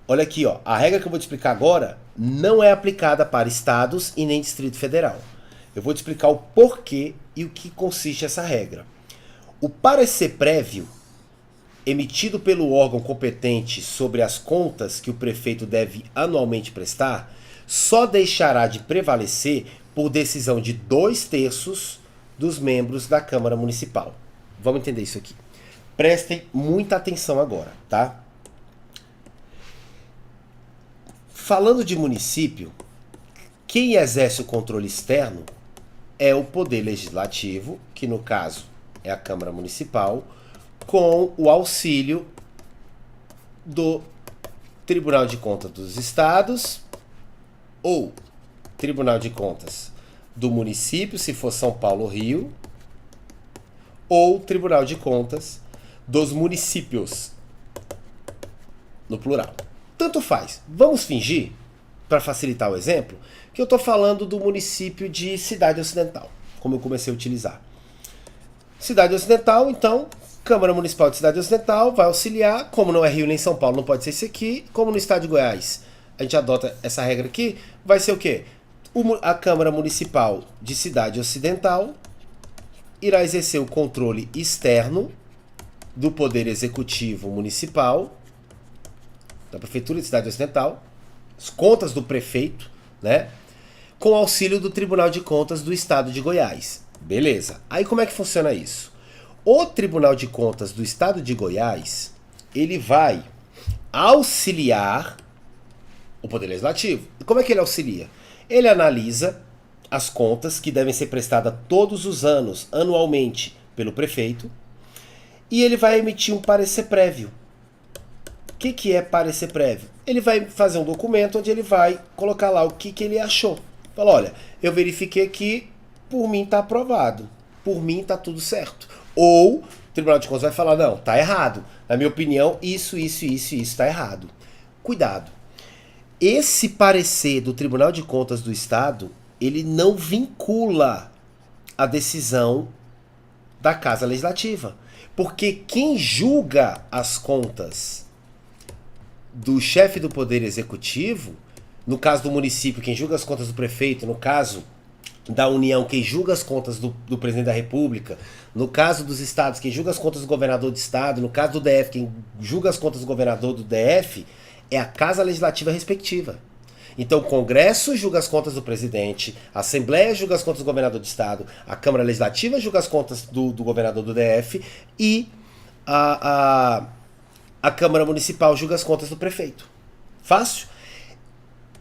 Olha aqui, ó. A regra que eu vou te explicar agora não é aplicada para estados e nem Distrito Federal. Eu vou te explicar o porquê e o que consiste essa regra. O parecer prévio emitido pelo órgão competente sobre as contas que o prefeito deve anualmente prestar, só deixará de prevalecer por decisão de 2/3 dos membros da Câmara Municipal. Vamos entender isso aqui. Prestem muita atenção agora, tá? Falando de município, quem exerce o controle externo é o Poder Legislativo, que no caso é a Câmara Municipal, com o auxílio do Tribunal de Contas dos Estados ou Tribunal de Contas do município, se for São Paulo ou Rio, ou Tribunal de Contas dos municípios, no plural. Tanto faz. Vamos fingir, para facilitar o exemplo, que eu estou falando do município de Cidade Ocidental, como eu comecei a utilizar. Cidade Ocidental, então, Câmara Municipal de Cidade Ocidental vai auxiliar, como não é Rio nem São Paulo, não pode ser esse aqui, como no estado de Goiás a gente adota essa regra aqui, vai ser o quê? A Câmara Municipal de Cidade Ocidental irá exercer o controle externo do Poder Executivo Municipal, da Prefeitura de Cidade Ocidental, as contas do prefeito, né? Com auxílio do Tribunal de Contas do Estado de Goiás. Beleza. Aí como é que funciona isso? O Tribunal de Contas do Estado de Goiás, ele vai auxiliar o Poder Legislativo. E como é que ele auxilia? Ele analisa as contas que devem ser prestadas todos os anos, anualmente, pelo prefeito, e ele vai emitir um parecer prévio. O que é parecer prévio? Ele vai fazer um documento onde ele vai colocar lá o que ele achou. Fala, olha, eu verifiquei que por mim está aprovado, por mim está tudo certo. Ou o Tribunal de Contas vai falar, não, está errado. Na minha opinião, isso está errado. Cuidado. Esse parecer do Tribunal de Contas do Estado, ele não vincula a decisão da Casa Legislativa. Porque quem julga as contas do chefe do Poder Executivo, no caso do município, quem julga as contas do prefeito, no caso da União, quem julga as contas do presidente da República, no caso dos estados, quem julga as contas do governador de estado, no caso do DF, quem julga as contas do governador do DF, é a Casa Legislativa respectiva. Então o Congresso julga as contas do presidente, a Assembleia julga as contas do governador de estado, a Câmara Legislativa julga as contas do governador do DF e a Câmara Municipal julga as contas do prefeito. Fácil?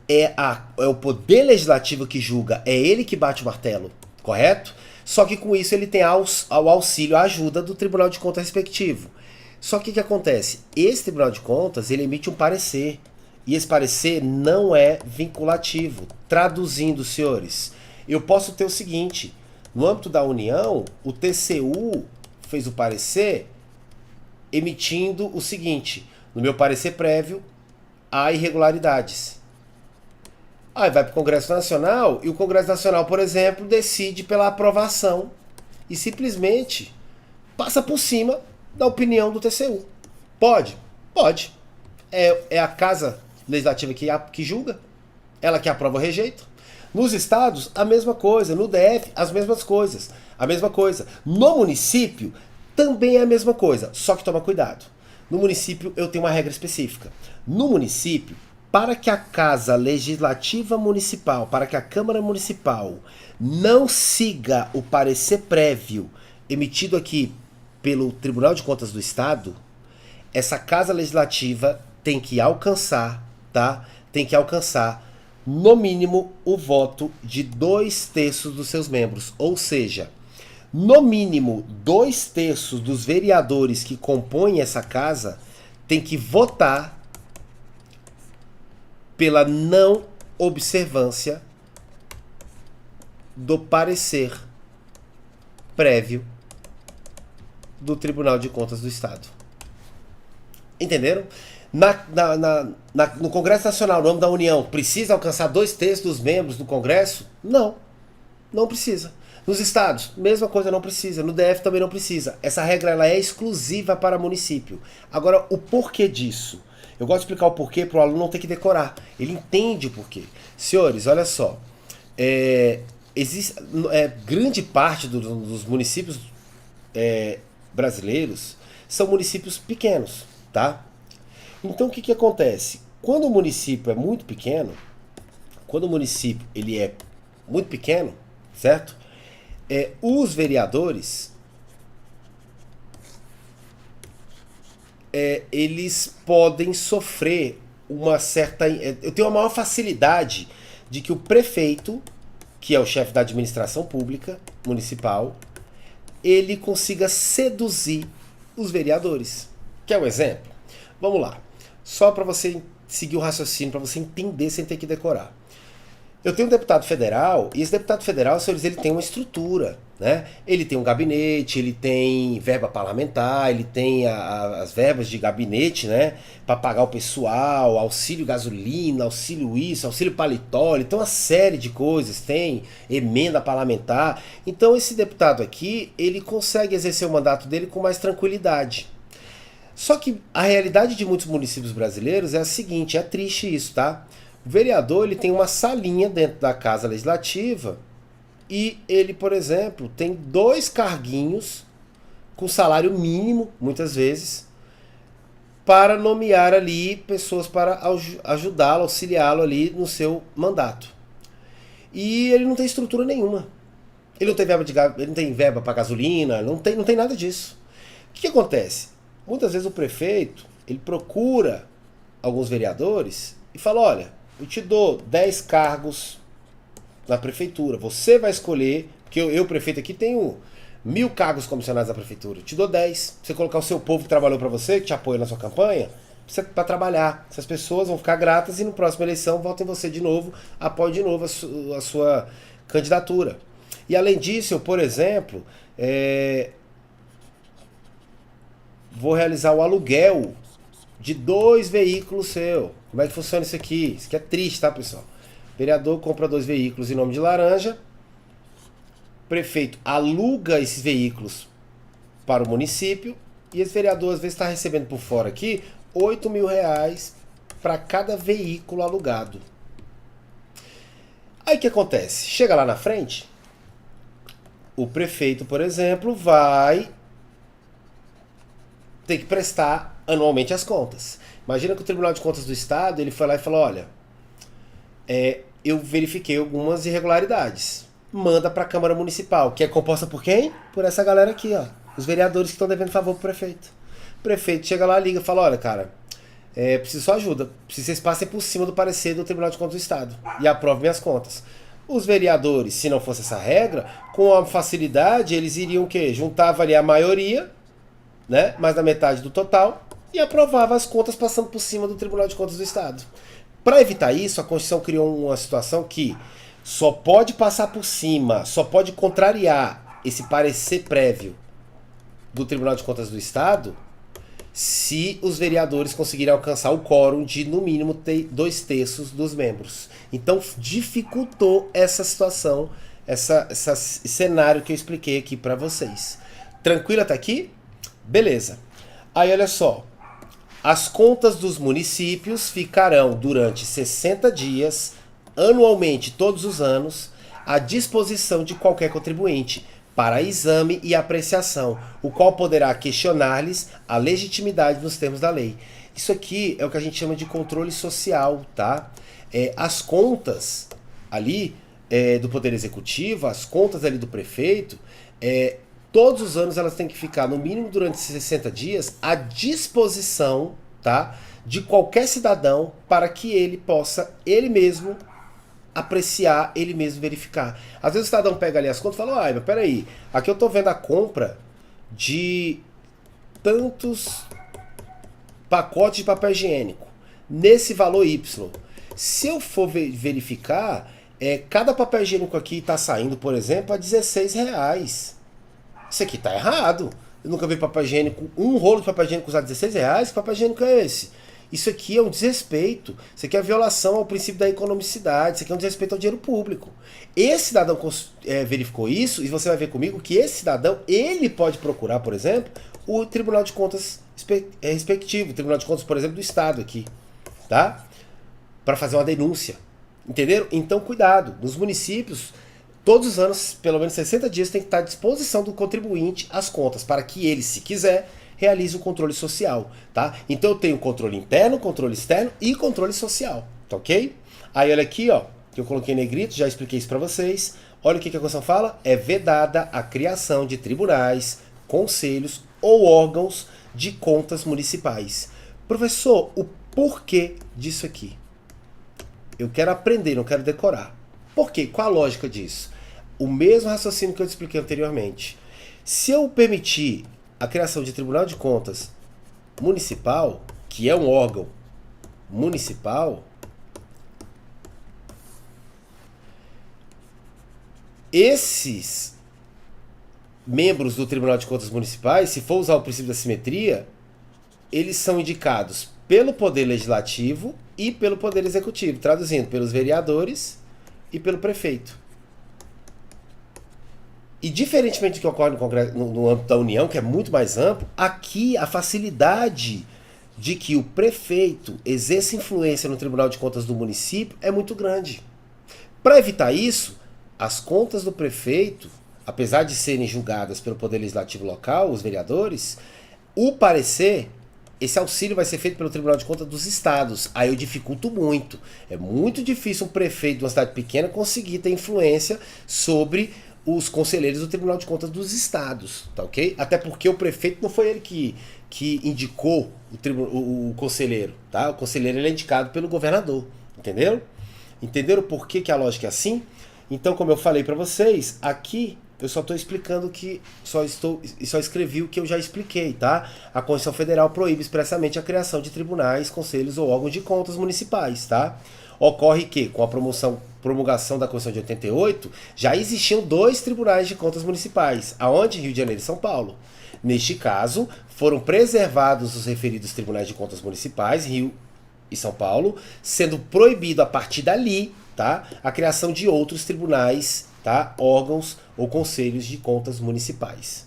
É o Poder Legislativo que julga, é ele que bate o martelo, correto? Só que com isso ele tem o auxílio, a ajuda do Tribunal de Contas respectivo. Só que o que acontece? Esse Tribunal de Contas, ele emite um parecer. E esse parecer não é vinculativo. Traduzindo, senhores, eu posso ter o seguinte: no âmbito da União, o TCU fez o parecer emitindo o seguinte: no meu parecer prévio, há irregularidades. Aí vai para o Congresso Nacional e o Congresso Nacional, por exemplo, decide pela aprovação e simplesmente passa por cima da opinião do TCU. Pode? Pode. É a Casa Legislativa que julga, ela que aprova ou rejeita. Nos estados, a mesma coisa. No DF, as mesmas coisas. A mesma coisa. No município, também é a mesma coisa. Só que toma cuidado. No município, eu tenho uma regra específica. No município, para que a Casa Legislativa Municipal, para que a Câmara Municipal não siga o parecer prévio emitido aqui pelo Tribunal de Contas do Estado, essa Casa Legislativa tem que alcançar, tá? Tem que alcançar, no mínimo, o voto de 2/3 dos seus membros. Ou seja, no mínimo, 2/3 dos vereadores que compõem essa casa tem que votar pela não observância do parecer prévio do Tribunal de Contas do Estado. Entenderam? No Congresso Nacional, no âmbito da União, precisa alcançar 2/3 dos membros do Congresso? Não, não precisa. Nos estados, mesma coisa, não precisa. No DF também não precisa. Essa regra ela é exclusiva para município. Agora, o porquê disso? Eu gosto de explicar o porquê para o aluno não ter que decorar. Ele entende o porquê. Senhores, olha só. Grande parte dos municípios brasileiros são municípios pequenos, tá? Então o que acontece? Quando o município é muito pequeno, certo? Os vereadores eles podem sofrer uma certa... Eu tenho uma maior facilidade de que o prefeito, que é o chefe da administração pública municipal, ele consiga seduzir os vereadores. Quer um exemplo? Vamos lá. Só para você seguir o raciocínio, para você entender sem ter que decorar. Eu tenho um deputado federal, e esse deputado federal, senhores, ele tem uma estrutura, né? Ele tem um gabinete, ele tem verba parlamentar, ele tem as verbas de gabinete, né? Para pagar o pessoal, auxílio gasolina, auxílio isso, auxílio paletó, ele tem uma série de coisas, tem emenda parlamentar. Então esse deputado aqui, ele consegue exercer o mandato dele com mais tranquilidade. Só que a realidade de muitos municípios brasileiros é a seguinte, é triste isso, tá? O vereador ele tem uma salinha dentro da Casa Legislativa e ele, por exemplo, tem 2 carguinhos com salário mínimo, muitas vezes, para nomear ali pessoas para ajudá-lo, auxiliá-lo ali no seu mandato. E ele não tem estrutura nenhuma. Ele não tem verba ele não tem verba para gasolina, não tem nada disso. O que acontece? Muitas vezes o prefeito, ele procura alguns vereadores e fala, olha, eu te dou 10 cargos na prefeitura, você vai escolher, porque eu prefeito aqui, tenho 1000 cargos comissionados na prefeitura, eu te dou 10, pra você colocar o seu povo que trabalhou para você, que te apoia na sua campanha, para trabalhar. Essas pessoas vão ficar gratas e na próxima eleição votem você de novo, apoiem de novo a sua candidatura. E além disso, eu, por exemplo, vou realizar o aluguel de 2 veículos seu. Como é que funciona isso aqui? Isso aqui é triste, tá, pessoal? O vereador compra 2 veículos em nome de laranja, o prefeito aluga esses veículos para o município e esse vereador às vezes está recebendo por fora aqui 8 mil reais para cada veículo alugado. Aí o que acontece? Chega lá na frente, o prefeito, por exemplo, vai ter que prestar anualmente as contas. Imagina que o Tribunal de Contas do Estado, ele foi lá e falou, olha, eu verifiquei algumas irregularidades. Manda para a Câmara Municipal, que é composta por quem? Por essa galera aqui, ó. Os vereadores que estão devendo favor pro prefeito. O prefeito chega lá, liga e fala, olha, cara, preciso só ajuda. Preciso que vocês passem por cima do parecer do Tribunal de Contas do Estado e aprovem minhas contas. Os vereadores, se não fosse essa regra, com a facilidade, eles iriam o quê? Juntava ali a maioria, né? Mais da metade do total, e aprovava as contas passando por cima do Tribunal de Contas do Estado. Para evitar isso, a Constituição criou uma situação que só pode passar por cima, só pode contrariar esse parecer prévio do Tribunal de Contas do Estado se os vereadores conseguirem alcançar o quórum de, no mínimo, 2/3 dos membros. Então, dificultou essa situação, esse cenário que eu expliquei aqui para vocês. Tranquilo até aqui? Beleza. Aí, olha só. As contas dos municípios ficarão durante 60 dias, anualmente, todos os anos, à disposição de qualquer contribuinte, para exame e apreciação, o qual poderá questionar-lhes a legitimidade nos termos da lei. Isso aqui é o que a gente chama de controle social, tá? As contas ali do Poder Executivo, as contas ali do prefeito, todos os anos elas têm que ficar, no mínimo durante 60 dias, à disposição, tá, de qualquer cidadão para que ele possa, ele mesmo, apreciar, ele mesmo verificar. Às vezes o cidadão pega ali as contas e fala, mas peraí, aqui eu tô vendo a compra de tantos pacotes de papel higiênico, nesse valor Y. Se eu for verificar, cada papel higiênico aqui está saindo, por exemplo, a R$16. Isso aqui tá errado. Eu nunca vi papel higiênico, um rolo de papel higiênico custar R$16. Que papel higiênico é esse? Isso aqui é um desrespeito. Isso aqui é violação ao princípio da economicidade. Isso aqui é um desrespeito ao dinheiro público. Esse cidadão verificou isso, e você vai ver comigo que esse cidadão, ele pode procurar, por exemplo, o Tribunal de Contas respectivo, o Tribunal de Contas, por exemplo, do Estado aqui, tá? Para fazer uma denúncia. Entenderam? Então, cuidado. Nos municípios, todos os anos, pelo menos 60 dias, tem que estar à disposição do contribuinte as contas, para que ele, se quiser, realize o controle social, tá? Então eu tenho controle interno, controle externo e controle social, tá ok? Aí olha aqui, ó, que eu coloquei em negrito, já expliquei isso para vocês. Olha o que a Constituição fala, é vedada a criação de tribunais, conselhos ou órgãos de contas municipais. Professor, o porquê disso aqui? Eu quero aprender, não quero decorar. Por quê? Qual a lógica disso? O mesmo raciocínio que eu te expliquei anteriormente. Se eu permitir a criação de Tribunal de Contas Municipal, que é um órgão municipal, esses membros do Tribunal de Contas Municipais, se for usar o princípio da simetria, eles são indicados pelo Poder Legislativo e pelo Poder Executivo, traduzindo, pelos vereadores e pelo prefeito. E diferentemente do que ocorre no Congresso, no âmbito da União, que é muito mais amplo, aqui a facilidade de que o prefeito exerça influência no Tribunal de Contas do município é muito grande. Para evitar isso, as contas do prefeito, apesar de serem julgadas pelo Poder Legislativo local, os vereadores, o parecer, esse auxílio vai ser feito pelo Tribunal de Contas dos Estados. Aí eu dificulto muito. É muito difícil um prefeito de uma cidade pequena conseguir ter influência sobre os conselheiros do Tribunal de Contas dos Estados, tá ok? Até porque o prefeito não foi ele que indicou o conselheiro, tá? O conselheiro ele é indicado pelo governador, entenderam? Entenderam por que a lógica é assim? Então, como eu falei para vocês, aqui eu só estou explicando que só escrevi o que eu já expliquei, tá? A Constituição Federal proíbe expressamente a criação de tribunais, conselhos ou órgãos de contas municipais, tá? Ocorre que, com a promulgação da Constituição de 88, já existiam 2 tribunais de contas municipais, aonde? Rio de Janeiro e São Paulo. Neste caso, foram preservados os referidos tribunais de contas municipais, Rio e São Paulo, sendo proibido a partir dali, tá, a criação de outros tribunais, tá, órgãos ou conselhos de contas municipais.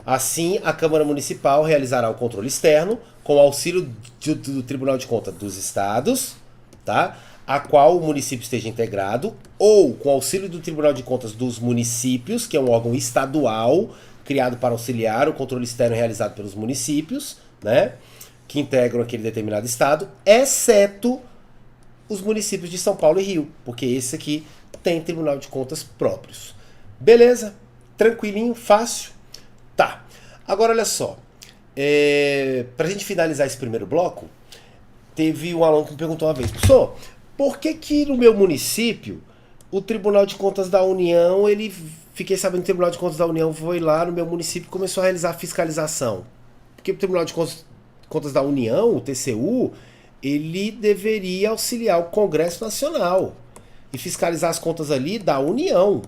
Assim, a Câmara Municipal realizará o controle externo com o auxílio do Tribunal de Contas dos Estados, tá, a qual o município esteja integrado, ou com auxílio do Tribunal de Contas dos Municípios, que é um órgão estadual criado para auxiliar o controle externo realizado pelos municípios, né, que integram aquele determinado estado, exceto os municípios de São Paulo e Rio, porque esse aqui tem Tribunal de Contas próprios. Beleza? Tranquilinho, fácil? Tá. Agora olha só, pra gente finalizar esse primeiro bloco, teve um aluno que me perguntou uma vez, professor, por que no meu município o Tribunal de Contas da União, fiquei sabendo que o Tribunal de Contas da União foi lá no meu município e começou a realizar a fiscalização? Porque o Tribunal de Contas da União, o TCU, ele deveria auxiliar o Congresso Nacional e fiscalizar as contas ali da União.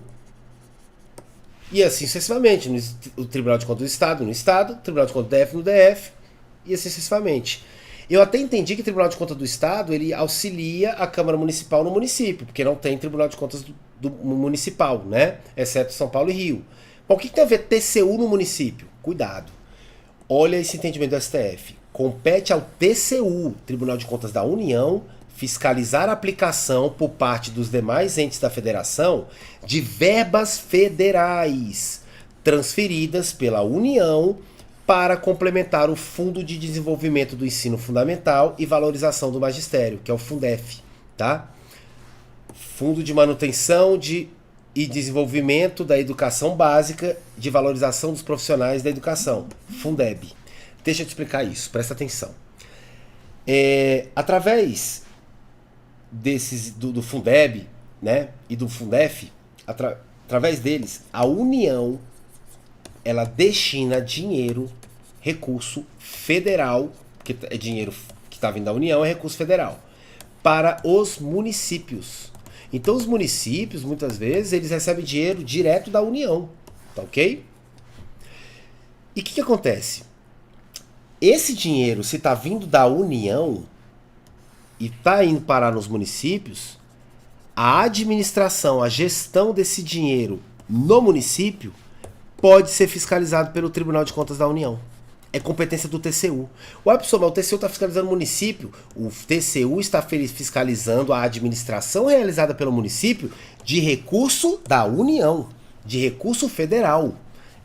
E assim sucessivamente, o Tribunal de Contas do Estado no Estado, o Tribunal de Contas do DF no DF, e assim sucessivamente. Eu até entendi que o Tribunal de Contas do Estado, ele auxilia a Câmara Municipal no município, porque não tem Tribunal de Contas do municipal, né? Exceto São Paulo e Rio. Mas o que tem a ver TCU no município? Cuidado. Olha esse entendimento do STF. Compete ao TCU, Tribunal de Contas da União, fiscalizar a aplicação por parte dos demais entes da federação de verbas federais transferidas pela União para complementar o Fundo de Desenvolvimento do Ensino Fundamental e Valorização do Magistério, que é o Fundef, tá? Fundo de Manutenção e Desenvolvimento da Educação Básica, de Valorização dos Profissionais da Educação, Fundeb. Deixa eu te explicar isso, presta atenção. Através do Fundeb, né, e do Fundef, através deles, a União, ela destina dinheiro, recurso federal, que é dinheiro que está vindo da União, é recurso federal, para os municípios. Então os municípios, muitas vezes, eles recebem dinheiro direto da União, tá ok? E o que acontece? Esse dinheiro, se está vindo da União e está indo parar nos municípios, a administração, a gestão desse dinheiro no município pode ser fiscalizado pelo Tribunal de Contas da União. É competência do TCU. Ué, pessoal, mas o TCU está fiscalizando o município. O TCU está fiscalizando a administração realizada pelo município de recurso da União, de recurso federal.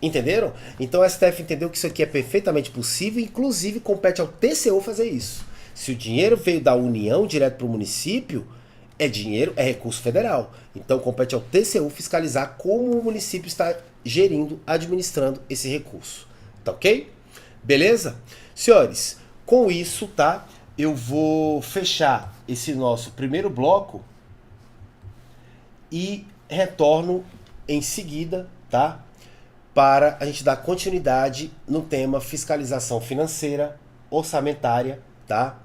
Entenderam? Então o STF entendeu que isso aqui é perfeitamente possível, inclusive compete ao TCU fazer isso. Se o dinheiro veio da União direto para o município, é recurso federal. Então compete ao TCU fiscalizar como o município está gerindo, administrando esse recurso. Tá ok? Beleza? Senhores, com isso, tá? Eu vou fechar esse nosso primeiro bloco e retorno em seguida, tá? Para a gente dar continuidade no tema fiscalização financeira, orçamentária, tá?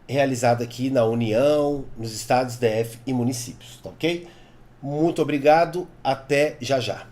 Realizada aqui na União, nos estados, DF e municípios, tá ok? Muito obrigado, até já já.